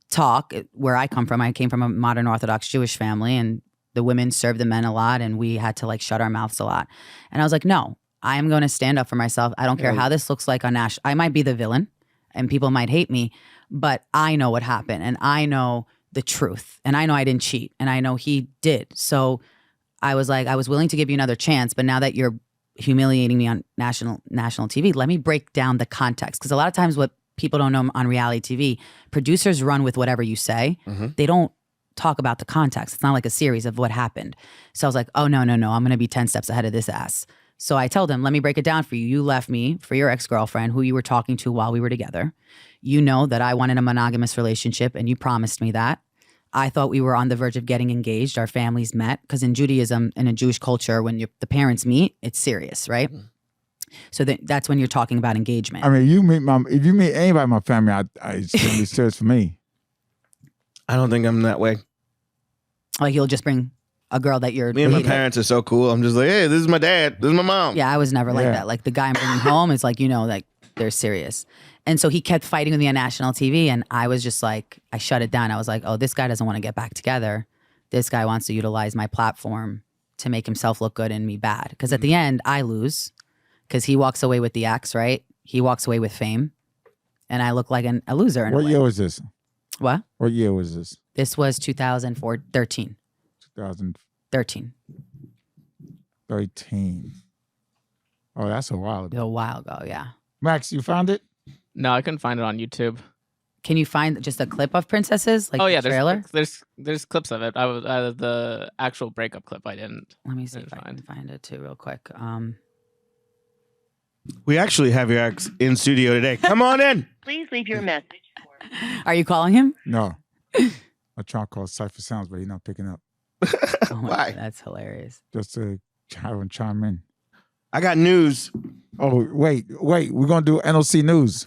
talk. Where I come from, I came from a modern Orthodox Jewish family, and the women served the men a lot, and we had to like shut our mouths a lot. And I was like, no, I am going to stand up for myself. I don't care how this looks like on national. I might be the villain and people might hate me, but I know what happened and I know the truth and I know I didn't cheat and I know he did. So I was like, I was willing to give you another chance, but now that you're humiliating me on national TV, let me break down the context. Because a lot of times what people don't know on reality TV, producers run with whatever you say. They don't talk about the context. It's not like a series of what happened. So I was like, oh, no. I'm going to be 10 steps ahead of this ass. So I told him, let me break it down for you. You left me for your ex-girlfriend who you were talking to while we were together. You know that I wanted a monogamous relationship and you promised me that. I thought we were on the verge of getting engaged. Our families met because in Judaism and in Jewish culture, when the parents meet, it's serious, right? So that's when you're talking about engagement. I mean, if you meet anybody in my family, it's going to be serious for me. I don't think I'm that way. Like you'll just bring a girl that you're Me and my dating. parents are so cool. I'm just like, hey, this is my dad. This is my mom. Yeah, I was never like Yeah. that. Like the guy I'm bringing home is like, like they're serious. And so he kept fighting with me on national TV. And I was just like, I shut it down. I was like, oh, this guy doesn't want to get back together. This guy wants to utilize my platform to make himself look good and me bad. Because at the end, I lose because he walks away with the ex, right? He walks away with fame. and I look like a loser. In What a way. year was this? What? What year was this? This was 2013. 2013. 13. Oh, that's a while ago. A while ago, yeah. Max, you found it? No, I couldn't find it on YouTube. Can you find just a clip of princesses? Like Oh yeah, the trailer? there's clips of it. I was the actual breakup clip. I didn't. Let me see Didn't if I can find it too real quick. We actually have your ex in studio today. Come on in. Please leave your message for. Are you calling him? No. I try to call Cipha Sounds, but he's not picking up. Oh my Why? God, that's hilarious. Just to have him chime in. I got news. Oh, wait. We're going to do NOC news.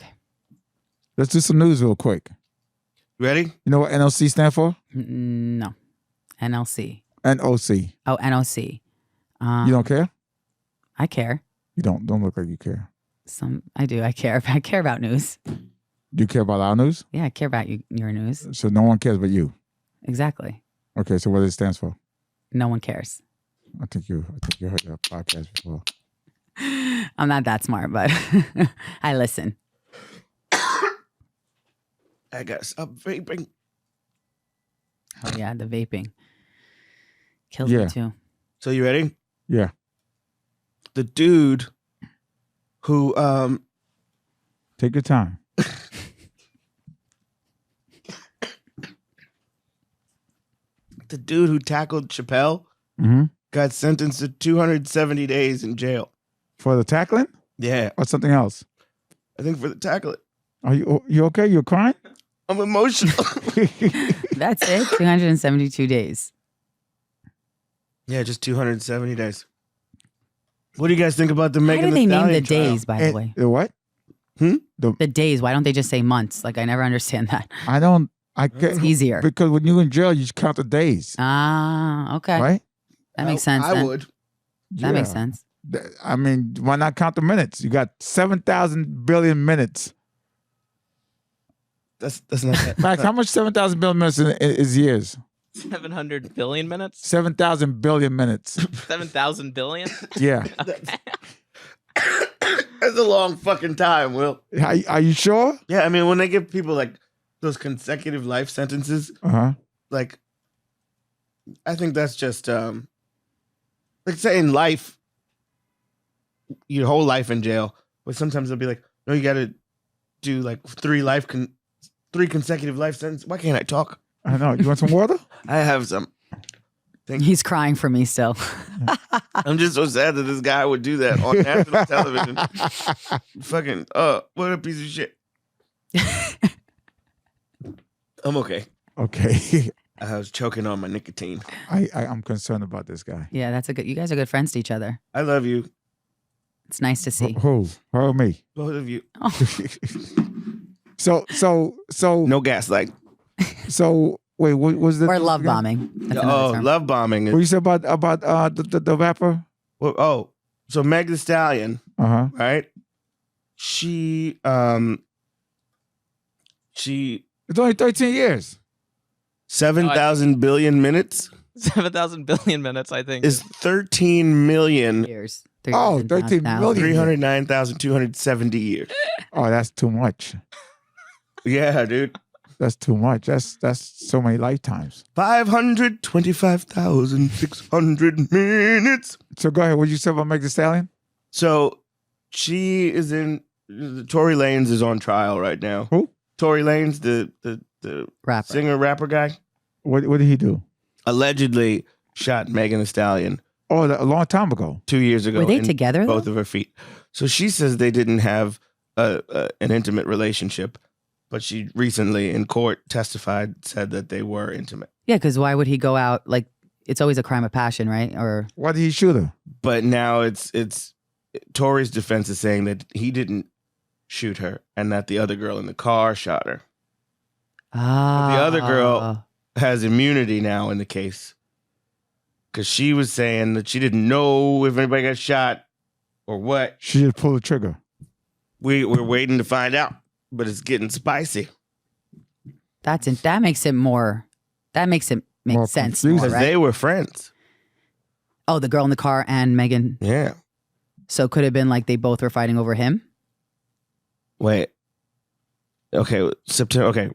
Let's do some news real quick. Ready? You know what NOC stand for? No. NLC. NOC. Oh, NOC. You don't care? I care. You don't look like you care. I do. I care. I care about news. Do you care about our news? Yeah, I care about your news. So no one cares but you. Exactly. Okay, so what it stands for? No one cares. I think you heard that podcast before. I'm not that smart, but I listen. I got stop vaping. Oh yeah, the vaping kills Yeah. me too. So you ready? Yeah. The dude who Take your time. tackled Chappelle Mm-hmm. got sentenced to 270 days in jail. For the tackling Yeah, or something else? I think for the tackling. Are you okay? You're crying? I'm emotional. That's it. 272 days. Yeah, just 270 days. What do you guys think about the Megan Why do Thee they name Stallion the trial? days, by the way? The what? The days. Why don't they just say months? Like, I never understand that. I don't. I It's get easier. because when you're in jail, you count the days, Ah, okay. right? That makes sense. I then. would. That makes Yeah. sense. I mean, why not count the minutes? You got 7,000 billion minutes. That's not that. Max, how much 7,000 billion minutes is years? 700 billion minutes. 7,000 billion minutes. 7,000 billion. Yeah. That's a long fucking time, Will. Are you sure? Yeah, I mean, when they give people like those consecutive life sentences, Uh-huh. like, I think that's just like saying life, your whole life in jail. But sometimes they'll be like, no, you got to do like three consecutive life sentences. Why can't I talk? I know. You want some water? I have some. He's crying for me still. I'm just so sad that this guy would do that on national television. Fucking, what a piece of shit. I'm okay. Okay. I was choking on my nicotine. I'm concerned about this guy. Yeah, that's a good. You guys are good friends to each other. I love you, It's nice to see. Who? Her or me? both of you. So No gaslight. so wait, what was the Or love bombing. That's another Oh, term. love bombing. What you said about the rapper? Well, so Meg Thee Stallion, Uh-huh. right? She It's only 13 years. 7,000 billion minutes 7,000 billion minutes. I think. is 13 million Years. Oh, 13 million. 309,270 years. Oh, that's too much. Yeah, dude. That's too much. That's so many lifetimes. 525,600 minutes. So go ahead. What you say about Meg Thee Stallion? So she is in. Tory Lanez is on trial right now. Who? Tory Lanez, the Rapper. singer rapper guy, What did he do? allegedly shot Megan Thee Stallion Oh, a long time ago. 2 years ago. Were they in together? both Though? of her feet. So she says they didn't have an intimate relationship, but she recently in court said that they were intimate. Yeah, because why would he go out? Like, it's always a crime of passion, right? Or Why did he shoot her? But now it's Tory's defense is saying that he didn't shoot her and that the other girl in the car shot her. the other girl- Has immunity now in the case because she was saying that she didn't know if anybody got shot or what. She just pulled the trigger. We're waiting to find out, but it's getting spicy That makes it more. That makes it make More sense. confusing. More, because right? they were friends. Oh, the girl in the car and Megan. Yeah. So could it have been like they both were fighting over him? Wait. Okay, September. Okay,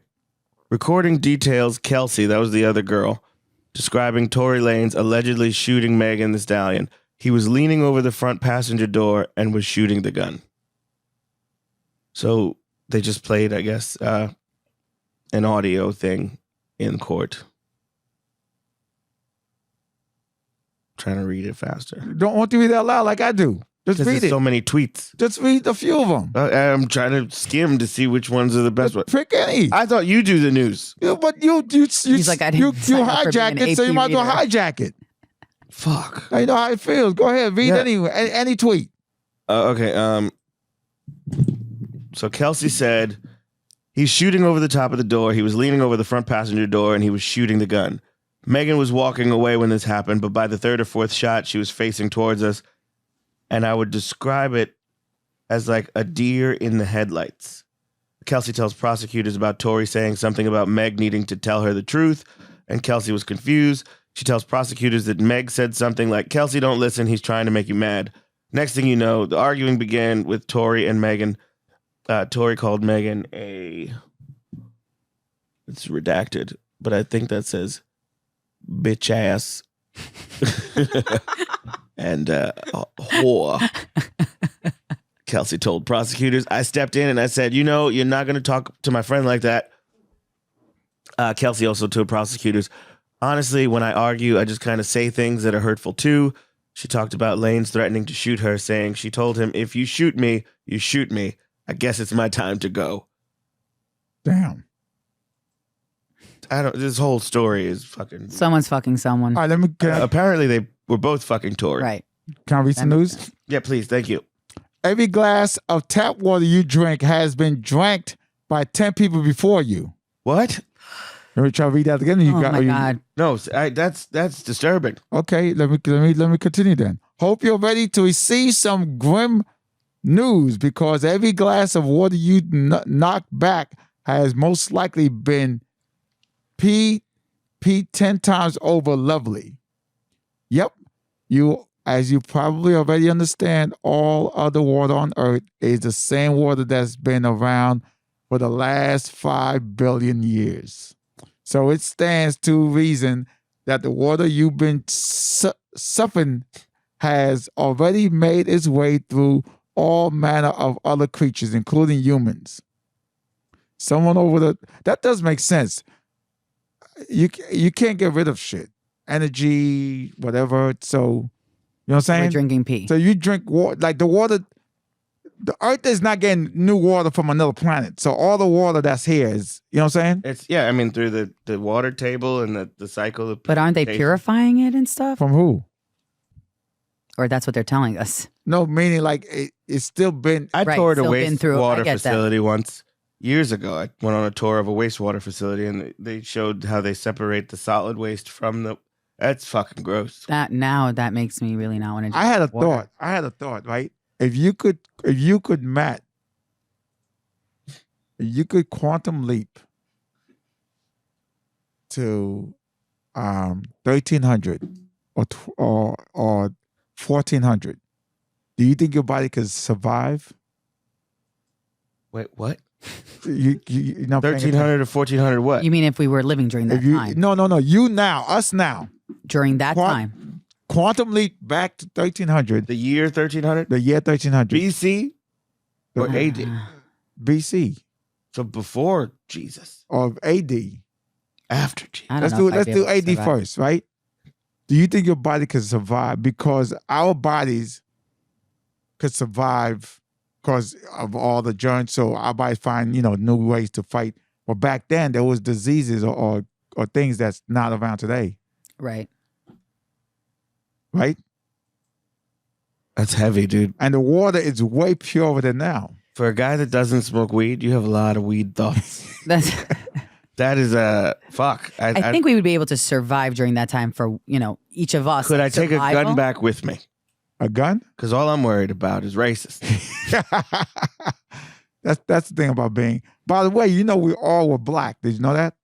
recording details. Kelsey, that was the other girl, describing Tory Lanez allegedly shooting Megan Thee Stallion. He was leaning over the front passenger door and was shooting the gun. So they just played, I guess, an audio thing in court. Trying to read it faster. Don't want to read it out loud like I do. Just Because read there's it. so many tweets. Just read a few of them. I'm trying to skim to see which ones are the best ones. Pick any. I thought you do the news. Yeah, but you He's like, I didn't sign up for hijack being an it, so you AP might as well reader. hijack it. Fuck. Now you know how it feels. Go ahead, read Yeah. any tweet. Okay. So Kelsey said he's shooting over the top of the door. He was leaning over the front passenger door and he was shooting the gun. Megan was walking away when this happened, but by the third or fourth shot, she was facing towards us. And I would describe it as like a deer in the headlights. Kelsey tells prosecutors about Tory saying something about Meg needing to tell her the truth, and Kelsey was confused. She tells prosecutors that Meg said something like, Kelsey, don't listen, he's trying to make you mad. Next thing you know, the arguing began with Tory and Megan. Tory called Megan it's redacted, but I think that says bitch ass. And a whore. Kelsey told prosecutors. I stepped in and I said, you're not going to talk to my friend like that. Kelsey also told prosecutors, honestly, when I argue, I just kind of say things that are hurtful too. She talked about Lanez threatening to shoot her, saying she told him, if you shoot me, you shoot me. I guess it's my time to go. Damn. This whole story is fucking. Someone's fucking someone. All right, Apparently they were both fucking Tory. Right. can I read some That makes news? sense. Yeah, please. Thank you. Every glass of tap water you drink has been drank by 10 people before you. What? Let me try to read that again. Oh my God. No, that's disturbing. Okay, let me continue then. Hope you're ready to receive some grim news because every glass of water you knock back has most likely been P 10 times over lovely. Yep, as you probably already understand, all other water on Earth is the same water that's been around for the last 5 billion years. So it stands to reason that the water you've been suffering has already made its way through all manner of other creatures, including humans. That does make sense. You can't get rid of shit. Energy, whatever. So, you know what I'm saying? We're drinking pee. So you drink water, like the water, the Earth is not getting new water from another planet. So all the water that's here is, you know what I'm saying? Through the water table and the cycle of But aren't they purification. purifying it and stuff? From who? Or that's what they're telling us. No, meaning like it's still been. I Right, toured a still been through- I wastewater get that. facility once years ago. I went on a tour of a wastewater facility and they showed how they separate the solid waste from the. That's fucking gross. That makes me really not want to. I had a thought, right? If you could, Matt, if you could quantum leap to 1300 or 1400, do you think your body could survive? Wait, what? You know, 1300 or 1400 what? You mean if we were living during that time? No. You now, us now. During that Qua- time. Quantum leap back to 1300, The year 1300? the year 1300, BC or AD? BC So before Jesus. or AD. After Jesus. I don't know if I'd Let's be do able to AD survive. first, right? Do you think your body could survive? Because our bodies could survive because of all the germs. So our bodies find, new ways to fight. But back then there was diseases or things that's not around today, Right. right? That's heavy, dude. And the water is way purer than now. For a guy that doesn't smoke weed, you have a lot of weed thoughts. That's. That is a fuck. I think we would be able to survive during that time for each of us. Could I take a Survival? gun back with me? A gun? Because all I'm worried about is racist. That's the thing about being. By the way, we all were black. Did you know that?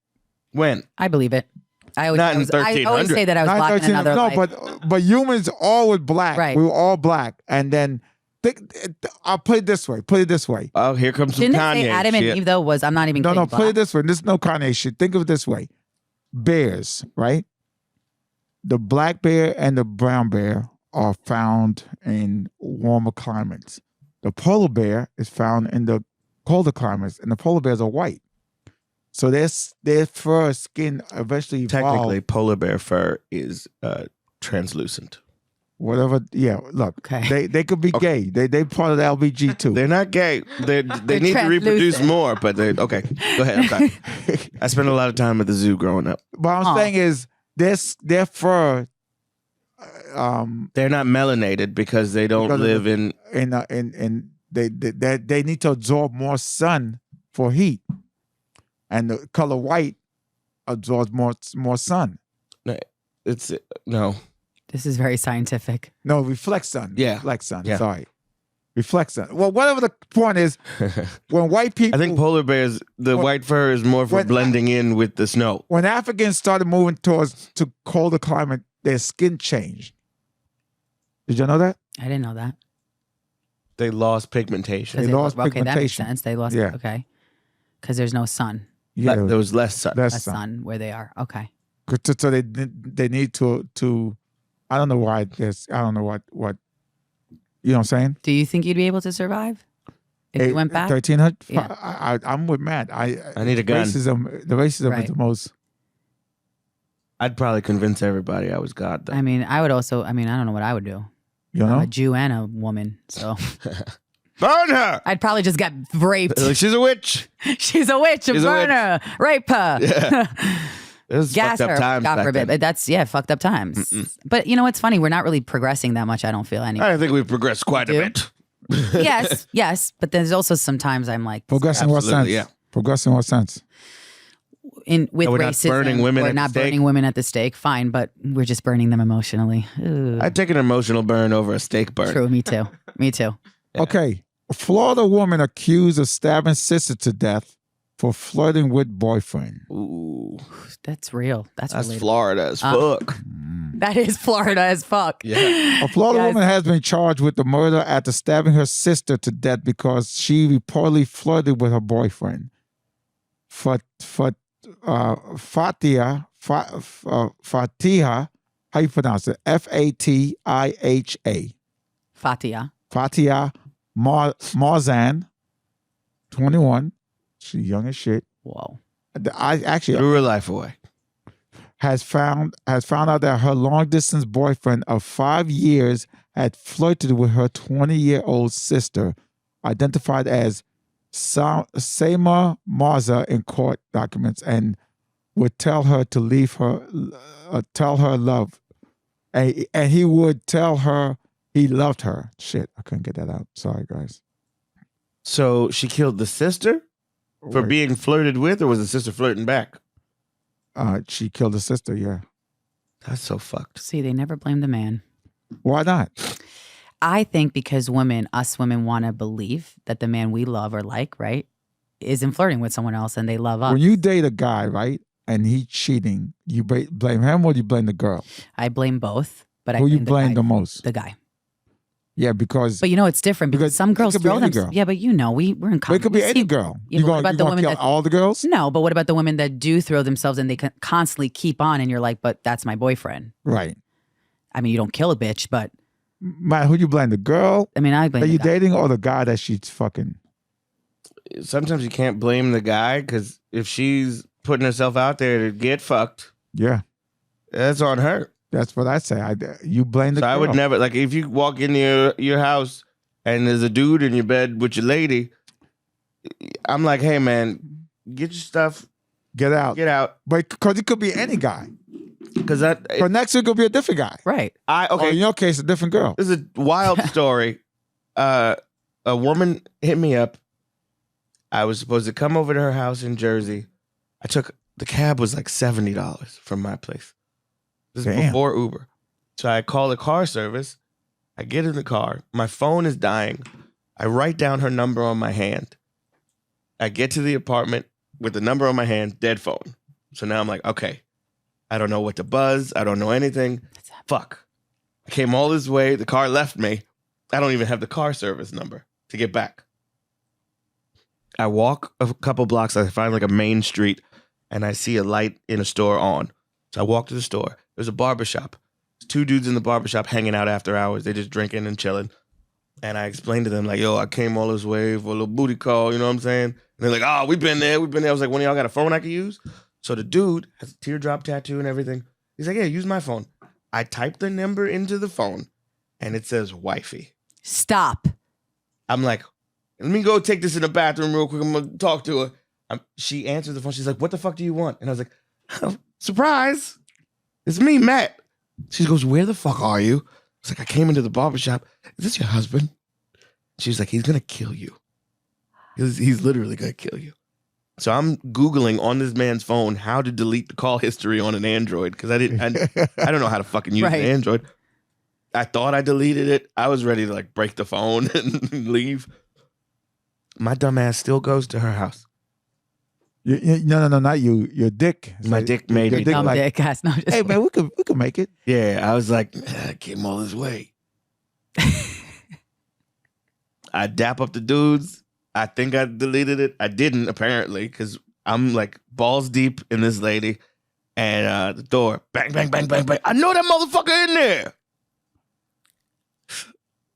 When? I believe it. I always, Not in I always say that I was Not black in 13 another no, life. but humans all were black. Right. We were all black, and then I'll put it this way. Oh, here comes some Didn't it Kanye say Adam and shit. Eve though? I'm not even No, kidding. put it this way. There's no Kanye shit. Think of it this way. Bears, right? The black bear and the brown bear are found in warmer climates. The polar bear is found in the colder climates, and the polar bears are white. So their fur skin eventually Technically, evolved. polar bear fur is translucent. Whatever, yeah. Look, Okay. they could be gay. They part of the LBG too. They're not gay. They need to reproduce translucent. more, but they okay. Go ahead. I'm sorry. I spent a lot of time at the zoo growing up. What I'm saying is, their fur, They're not melanated because they don't Because of live in. and they need to absorb more sun for heat, and the color white absorbs more sun. It's no. This is very scientific. No, reflects sun. Yeah. Reflects sun. Yeah. Sorry. Reflects sun. Well, whatever the point is, when white people, I think polar bears, the white fur is more for when- blending in with the snow. when Africans started moving to colder climate, their skin changed. Did you know that? I didn't know that. They lost pigmentation. They lost Okay, that makes pigmentation. sense. They lost. Yeah. Okay. Because there's no sun. Yeah, There was less sun. less Less sun. sun where they are. Okay. So they need to. I don't know why this. I don't know what. You know what I'm saying? Do you think you'd be able to survive if you went back? 1300. Yeah. I'm with Matt. I need a gun. The racism Right. is the most. I'd probably convince everybody I was God, though. I mean, I would also. I mean, I don't know what I would do. You I'm know. a Jew and a woman, so Burn her! I'd probably just get raped. She's a witch. She's a witch. She's a Burn witch. her. Rape her. Yeah. It was Gas fucked her. up times God back forbid. then. That's fucked up times. But you know what's funny? We're not really progressing that much. I don't feel any. I think we've progressed quite a Do? bit. yes. But there's also sometimes I'm like Progressing what sense? Absolutely, yeah. Progressing what sense? with we're not racism. burning women we're at the not stake? burning women at the stake. Fine, but we're just burning them emotionally. Ooh. I'd take an emotional burn over a steak burn. True. Me too. Me too. Yeah. Okay. A Florida woman accused of stabbing sister to death for flirting with boyfriend. Ooh, That's real. That's relatable. Florida as fuck. That is Florida as fuck. Yeah. A Florida Yes. woman has been charged with the murder after stabbing her sister to death because she reportedly flirted with her boyfriend. Fatiha, how you pronounce it? Fatiha. Fatia. Fatiha Marzan, 21. She's young as shit. Whoa. I actually Threw her life away. has found out that her long distance boyfriend of 5 years had flirted with her 20-year-old sister, identified as Sama Marza in court documents, and would tell her to leave her, tell her love, and he would tell her he loved her. Shit, I couldn't get that out. Sorry, guys. So she killed the sister for Wait. being flirted with, or was the sister flirting back? She killed her sister. Yeah. That's so fucked. See, they never blame the man. Why not? I think because us women want to believe that the man we love or like, right, isn't flirting with someone else and they love us. When you date a guy, right, and he cheating, you blame him or you blame the girl? I blame both, but I Who you blame blame the the guy. most? The guy. Yeah, because But you know it's different because Because some it girls could be throw any themselves. girl. Yeah, but you know we're in it common. could be We any see- girl. Yeah, you but what gonna, about you the gonna women kill that all the girls? No, but what about the women that do throw themselves and they constantly keep on and you're like, but that's my boyfriend. Right. I mean, you don't kill a bitch, but Man, who you blame? The girl I mean, I blame that the you guy. dating or the guy that she's fucking? Sometimes you can't blame the guy because if she's putting herself out there to get fucked, Yeah, that's on her. that's what I say. You blame the So girl. I would never, like, if you walk into your house and there's a dude in your bed with your lady, I'm like, hey, man, get your stuff, Get out. get out. But because it could be any guy. Because that, But next week could be a different guy. Right. Or okay, in your case, a different girl. this is a wild story. A woman hit me up. I was supposed to come over to her house in Jersey. The cab was like $70 from my place. This is Damn. before Uber. So I call the car service. I get in the car. My phone is dying. I write down her number on my hand. I get to the apartment with the number on my hand, dead phone. So now I'm like, okay, I don't know what to buzz. I don't know anything. Fuck. I came all this way. The car left me. I don't even have the car service number to get back. I walk a couple blocks. I find like a main street, and I see a light in a store on. So I walk to the store. There's a barbershop. There's 2 dudes in the barbershop hanging out after hours. They just drinking and chilling. And I explained to them, like, yo, I came all this way for a little booty call, you know what I'm saying? And they're like, oh, we've been there. I was like, one of y'all got a phone I can use? So the dude has a teardrop tattoo and everything. He's like, yeah, use my phone. I type the number into the phone, and it says wifey. Stop. I'm like, let me go take this in the bathroom real quick. I'm going to talk to her. She answers the phone. She's like, what the fuck do you want? And I was like, oh, surprise. It's me, Matt. She goes, where the fuck are you? I was like, I came into the barbershop. Is this your husband? She was like, he's going to kill you. He's literally going to kill you. So I'm Googling on this man's phone how to delete the call history on an Android because I don't know how to fucking use an Android. I thought I deleted it. I was ready to like break the phone and leave. My dumb ass still goes to her house. No, not you. Your dick. My dick made me. Dumb dick ass. No, hey man, we could make it. Yeah, I was like, I came all this way. I dap up the dudes. I think I deleted it. I didn't apparently because I'm like balls deep in this lady, and the door, bang, bang, bang, bang, bang. I know that motherfucker in there.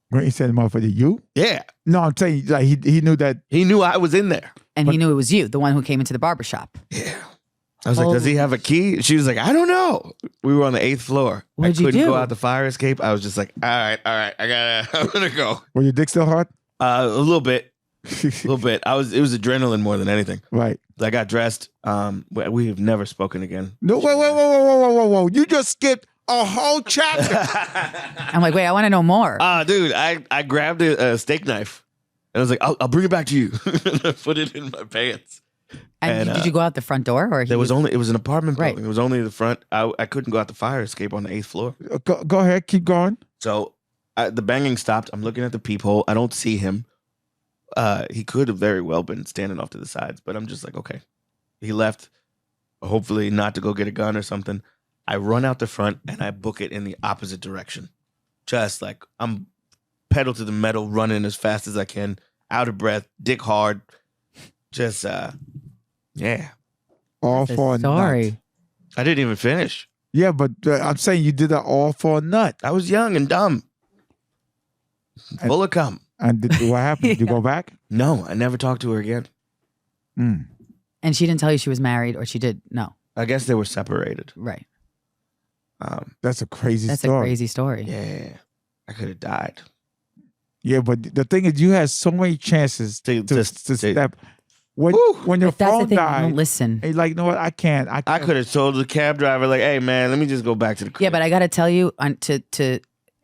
When he said, "Motherfucker, you?" Yeah. No, I'm saying like he knew that. He knew I was in there. And he knew it was you, the one who came into the barbershop. Yeah. I was like, does he have a key? She was like, I don't know. We were on the 8th floor. What'd you couldn't do? go out the fire escape. I was just like, all right. I'm gonna go. Were your dick still hard? A little bit. It was adrenaline more than anything. Right. I got dressed. We have never spoken again. No, whoa. You just skipped a whole chapter. I'm like, wait, I want to know more. Dude, I grabbed a steak knife. And I was like, I'll bring it back to you. And I put it in my pants. And did you go out the front door? Or it was an apartment building. Right. It was only the front. I couldn't go out the fire escape on the 8th floor. Go ahead, keep going. So the banging stopped. I'm looking at the peephole. I don't see him. He could have very well been standing off to the sides, but I'm just like, okay. He left, hopefully not to go get a gun or something. I run out the front and I book it in the opposite direction. Just like I'm pedal to the metal, running as fast as I can, out of breath, dick hard. Just, yeah. All for a nut. I didn't even finish. Yeah, but I'm saying you did that all for a nut. I was young and dumb. Full of cum. And what happened? Did you go back? No, I never talked to her again. Mm. And she didn't tell you she was married, or she did? No. I guess they were separated. Right. That's a crazy story. That's a crazy story. Yeah. I could have died. Yeah, but the thing is, you had so many chances to step. When your But that's the phone thing, died, don't listen. you're like, you know what? I can't. I could have told the cab driver, like, hey, man, let me just go back to the crib. Yeah, but I got to tell you,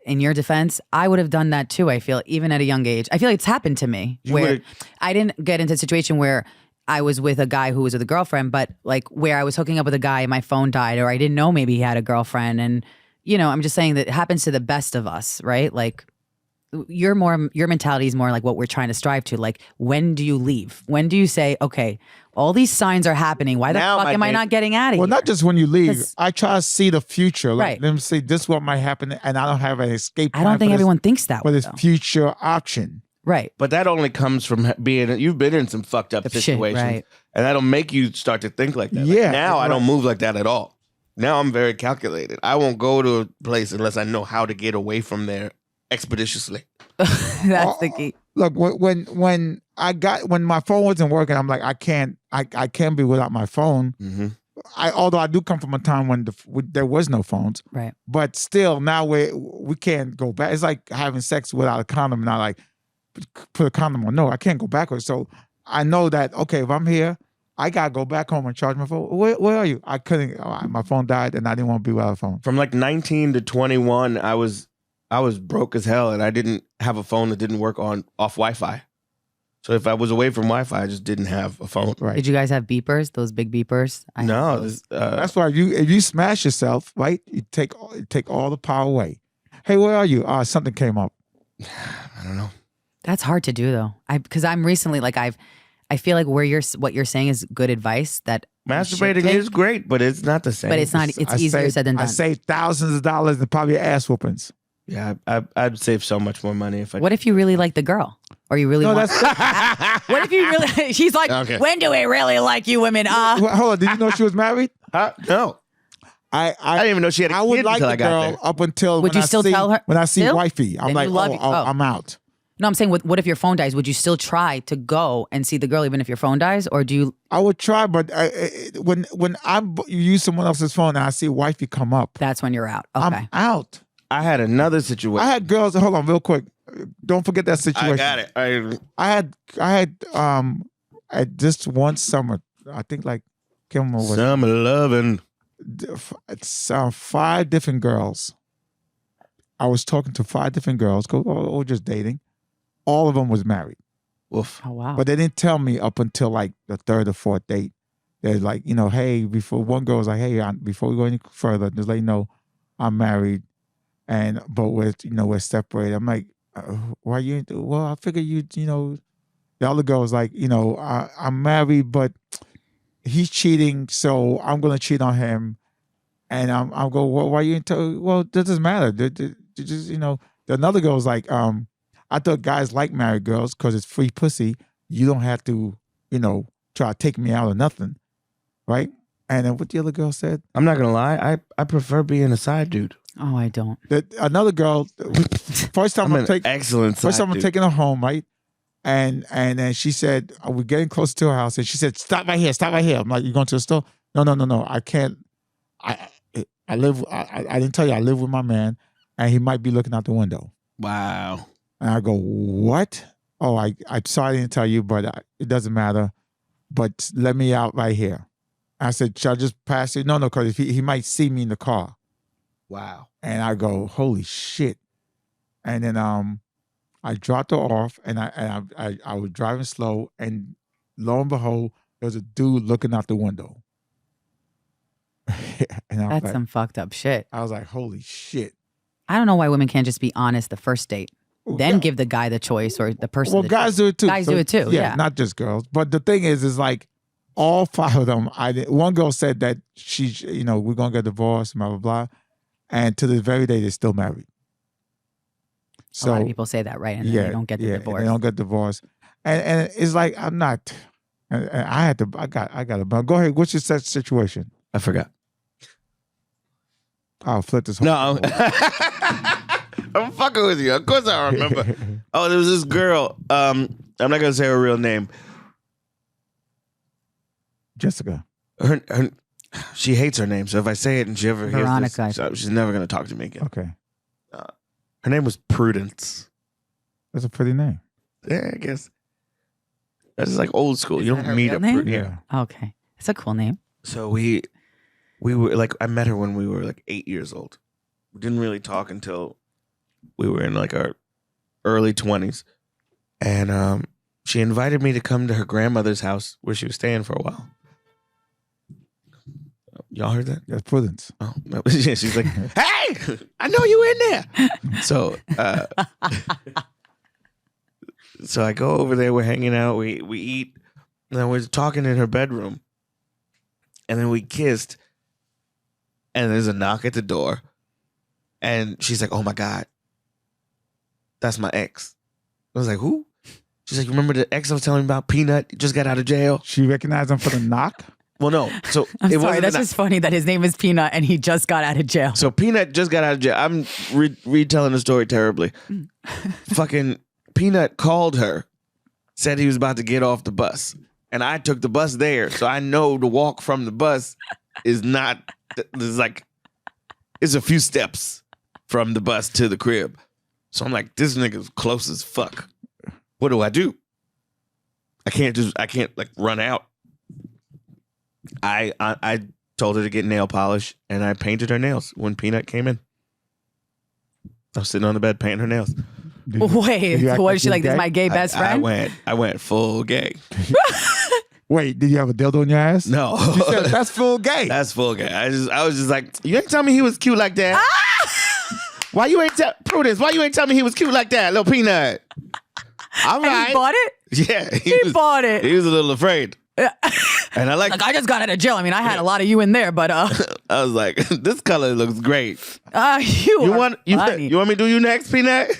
in your defense, I would have done that too, I feel, even at a young age. I feel like it's happened to me where I didn't get into a situation where I was with a guy who was with a girlfriend, but like where I was hooking up with a guy and my phone died, or I didn't know maybe he had a girlfriend. And, I'm just saying that it happens to the best of us, right? Like, your mentality is more like what we're trying to strive to. Like, when do you leave? When do you say, okay, all these signs are happening. Why the fuck am I not getting out of here? Well, not just when you leave. I try to see the future. Like, Right. let me see, this is what might happen, and I don't have an escape plan. I don't think everyone thinks that for way, this though. future option. Right. But that only comes from you've been in some fucked up situations. right. And that'll make you start to think like that. Like, Yeah, now I right. don't move like that at all. Now I'm very calculated. I won't go to a place unless I know how to get away from there expeditiously. That's the key. Look, when my phone wasn't working, I'm like, I can't be without my phone. Mm-hmm. Although I do come from a time when there was no phones, Right. but still now we can't go back. It's like having sex without a condom. Not like put a condom on. No, I can't go backwards. So I know that okay, if I'm here, I gotta go back home and charge my phone. Where are you? I couldn't. My phone died, and I didn't want to be without a phone. From like 19 to 21, I was broke as hell, and I didn't have a phone that didn't work off Wi-Fi. So if I was away from Wi-Fi, I just didn't have a phone. Right. Did you guys have beepers? Those big beepers? I had No, those. That's why if you smash yourself, right, you take all the power away. Hey, where are you? Something came up. I don't know. That's hard to do though. Because I'm recently like I feel like what you're saying is good advice that we should Masturbating take, is great, but it's not the same. but it's not. It's easier said than done. I saved thousands of dollars and probably ass whoopings. Yeah, I'd save so much more money if I. What if you really like the girl? Or you really No, want... What if you really... She's like, Okay. when do we really like you women? Well, hold on. Did you know she was married? No. I didn't even know she had a I kid would like until the I got girl there. up until Would when you I still see, tell her? when I see Still? wifey. I'm Then like, you love it. Oh. I'm out. No, I'm saying, what if your phone dies? Would you still try to go and see the girl even if your phone dies? Or do you... I would try, but when I use someone else's phone and I see wifey come up, That's when you're out. Okay. I'm out. I had another situation. I had girls. Hold on, real quick. Don't forget that situation. I got it. I had at just one summer. I think like Kim was Summer loving. it's 5 different girls. I was talking to 5 different girls, or just dating. All of them was married, Woof. Oh, wow. but they didn't tell me up until like the 3rd or 4th date. They're like, hey, before one girl was like, hey, before we go any further, just let you know, I'm married, but we're separated. I'm like, why you? Well, I figure the other girl was like, I'm married, but he's cheating, so I'm gonna cheat on him, and I'll go. Well, why you into? Well, that doesn't matter. Just another girl was like, I thought guys like married girls because it's free pussy. You don't have to, try to take me out or nothing, right? And then what the other girl said? I'm not gonna lie. I prefer being a side dude. Oh, I don't. That another girl. First time I'm excellent. First time I'm dude. taking her home, right? And then she said, we're getting close to her house. And she said, stop right here. I'm like, you going to the store? No. I can't. I live, I didn't tell you, I live with my man and he might be looking out the window. Wow. And I go, what? Oh, I'm sorry I didn't tell you, but it doesn't matter. But let me out right here. I said, should I just pass it? No, because he might see me in the car. Wow. And I go, holy shit. And then I dropped her off and I was driving slow and lo and behold, there was a dude looking out the window. And That's some fucked up shit. I was like, holy shit. I don't know why women can't just be honest the first date. Then Yeah. give the guy the choice or the person. Well, the guys choice. do it too. Guys do it too, yeah. Not just girls. But the thing is like all 5 of them, one girl said that she's, we're going to get divorced, blah, blah, blah. And to this very day, they're still married. So, a lot of people say that, right? And then they don't get the divorce. They don't get divorced. And it's like, I'm not, and I got a bum. Go ahead. What's your situation? I forgot. I'll flip this. No, I'm fucking with you. Of course I remember. Oh, there was this girl. I'm not gonna say her real name. Jessica. She hates her name, so if I say it and she ever Veronica. hears this, she's never gonna talk to me again. Okay. Her name was Prudence. That's a pretty name. Yeah, I guess. That's like old school. You that her don't meet real a name? Prudence. Yeah. Okay. It's a cool name. So we were like, I met her when we were like 8 years old. We didn't really talk until we were in like our early 20s. And she invited me to come to her grandmother's house where she was staying for a while. Y'all heard that? That's Prudence. Oh, no. Yeah, she's like, hey, I know you in there. So, so I go over there. We're hanging out. We eat. And then we're talking in her bedroom. And then we kissed. And there's a knock at the door. And she's like, oh my God. That's my ex. I was like, who? She's like, remember the ex I was telling you about? Peanut just got out of jail. She recognized him for the knock? Well, no. So I'm it sorry. wasn't That's the just funny that his name is Peanut and he just got out of jail. So Peanut just got out of jail. I'm retelling the story terribly. Fucking Peanut called her, said he was about to get off the bus. And I took the bus there. So I know the walk from the bus is not, there's like, it's a few steps from the bus to the crib. So I'm like, this nigga's close as fuck. What do? I can't like run out. I told her to get nail polish and I painted her nails when Peanut came in. I was sitting on the bed painting her nails. Wait, you act what like is she you're like? This is gay? my gay best friend? I went full gay. Wait, did you have a dildo in your ass? No. You said, that's full gay. That's full gay. I was just like, you ain't tell me he was cute like that. Why you ain't Prudence? Why you ain't tell me he was cute like that, little Peanut? All right. And he bought it? Yeah, He bought it. He was a little afraid. And I Like, I just got out of jail. I mean, I had a lot of you in there, but I was like, this color looks great. you want me to do you next, Peanut?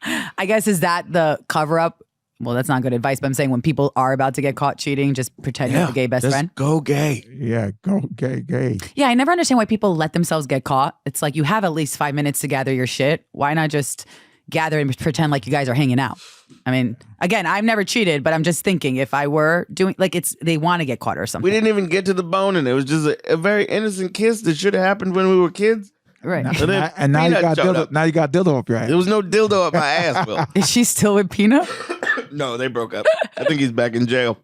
I guess, is that the cover up? Well, that's not good advice, but I'm saying when people are about to get caught cheating, just pretend you have a gay best friend. Go gay. Yeah, go gay. Yeah, I never understand why people let themselves get caught. It's like you have at least 5 minutes to gather your shit. Why not just gather and pretend like you guys are hanging out? I mean, again, I've never cheated, but I'm just thinking if I were doing, like, they want to get caught or something. We didn't even get to the boning. It was just a very innocent kiss that should have happened when we were kids. Right. And now you got dildo. Now you got dildo up your ass. There was no dildo up my ass, Will. Is she still with Peanut? No, they broke up. I think he's back in jail.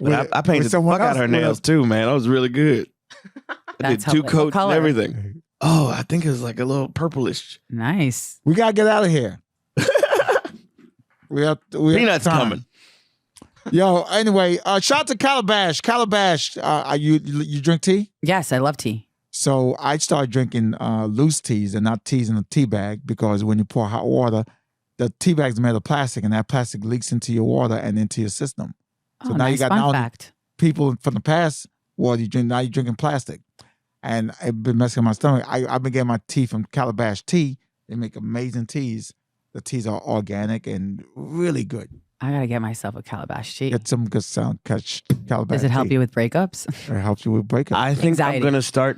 But I painted the fuck out her nails too, man. That was really good. I did 2 coats and everything. Oh, I think it was like a little purplish. Nice. We gotta get out of here. we have Peanut's time. coming. Yo, anyway, shout out to Calabash. Calabash, you drink tea? Yes, I love tea. So I started drinking loose teas and not teas in a tea bag because when you pour hot water, the tea bag's made of plastic and that plastic leaks into your water and into your system. So Oh, now nice you got fun fact. people from the past water you drink, now you're drinking plastic. And it's been messing with my stomach. I've been getting my tea from Calabash Tea. They make amazing teas. The teas are organic and really good. I gotta get myself a Calabash tea. Get some good sound. Calabash Does it help tea. you with breakups? It helps you with breakup. I think Anxiety. I'm gonna start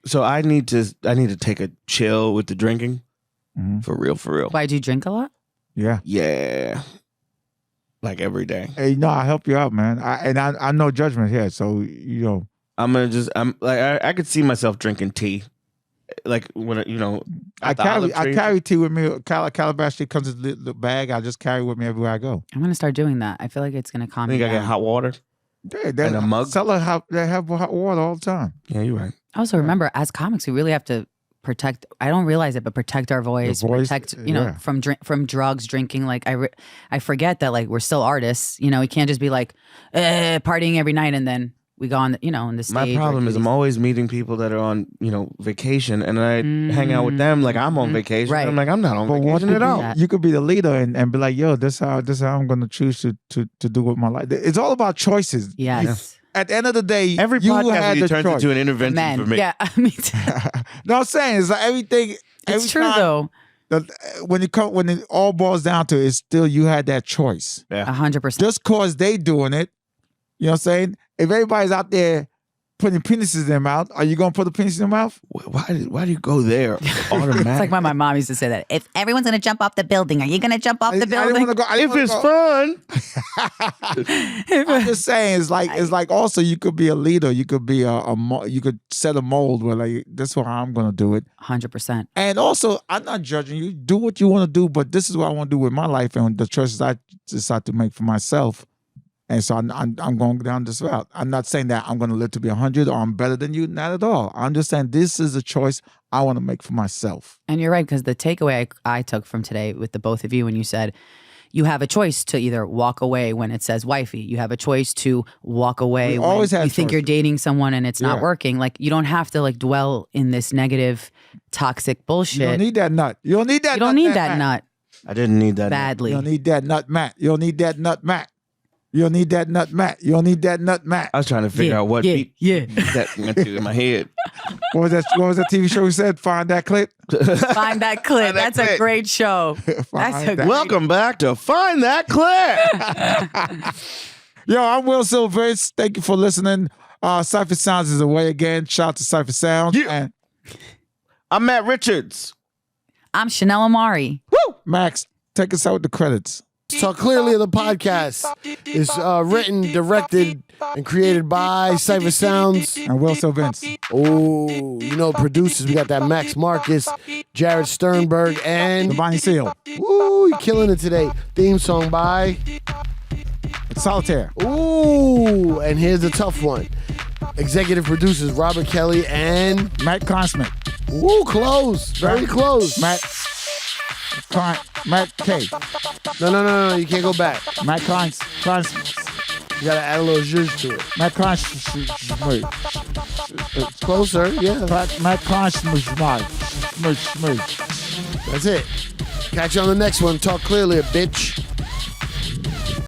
so I need to take a chill with the drinking. Mhm. For real. Why do you drink a lot? Yeah. Yeah. Like every day. Hey, no, I'll help you out, man. I'm no judgment here. So, I'm like I could see myself drinking tea. Like when I at the olive tree. carry tea with me. Calabash tea comes in the bag. I just carry with me everywhere I go. I'm gonna start doing that. I feel like it's gonna calm I think me I down. get hot water. They, And a mug? They have hot water all the time. Yeah, you're right. Also, remember, as comics, we really have to protect. I don't realize it, but protect our voice, voice, protect yeah. from drugs, drinking. Like I forget that like we're still artists. We can't just be like partying every night and then we go on in the stage. My problem is I'm always meeting people that are on vacation, and I hang out with them like I'm on vacation. Right. I'm like, I'm not on vacation at all. that. You could be the leader and be like, yo, this how I'm going to choose to do with my life. It's all about choices. Yes. At the end of the day, Every you podcast had you the turns choice. into an intervention Men. for me. Yeah, me too. No, I'm saying it's like everything. It's true though. When it all boils down to it, it's still you had that choice. 100%. Just cause they doing it, you know what I'm saying? If everybody's out there putting penises in their mouth, are you gonna put a penis in your mouth? Why do you go there automatically? It's like my mom used to say that. If everyone's gonna jump off the building, are you gonna jump off the building? If it's fun. I'm just saying, it's like also you could be a leader. You could be you could set a mold where like this is how I'm gonna do it. 100%. And also, I'm not judging you. Do what you want to do, but this is what I want to do with my life and the choices I decide to make for myself. And so I'm going down this route. I'm not saying that I'm going to live to be 100 or I'm better than you. Not at all. I'm just saying this is a choice I want to make for myself. And you're right, because the takeaway I took from today with the both of you when you said you have a choice to either walk away when it says wifey. You have a choice to walk away We when always have you think choices. you're dating someone and it's not Yeah. working. Like you don't have to like dwell in this negative, toxic bullshit. You don't need that nut. You don't need that You don't nut, need Matt. that nut I didn't need that. badly. You don't need that nut, Matt. You don't need that nut, Matt. You don't need that nut, Matt. You don't need that nut, Matt. I was trying to figure out what beat that went through in my head. What was that TV show we said? Find that clip? Find that clip. Find that That's a clip. great show. That's a that. great Welcome back to Find That Clip. Yo, I'm Will Silvers. Thank you for listening. Cipha Sounds is away again. Shout out to Cipha Sounds. Yeah. And I'm Matt Richards. I'm Chanel Omari. Max, take us out with the credits. Talk Clearly, the podcast is written, directed, and created by Cipha Sounds. And Will Silvers. Oh, producers. We got that Max Marcus, Jared Sternberg, and Bonnie Seal. ooh, you're killing it today. Theme song by Solitaire. ooh, and here's the tough one. Executive producers Robert Kelly and Matt Consmith. ooh, close, very close. Matt K. No, you can't go back. Matt Cons. You gotta add a little zhuzh to it. Matt Cons. Closer, yeah. Matt Cons. That's it. Catch you on the next one. Talk Clearly, bitch.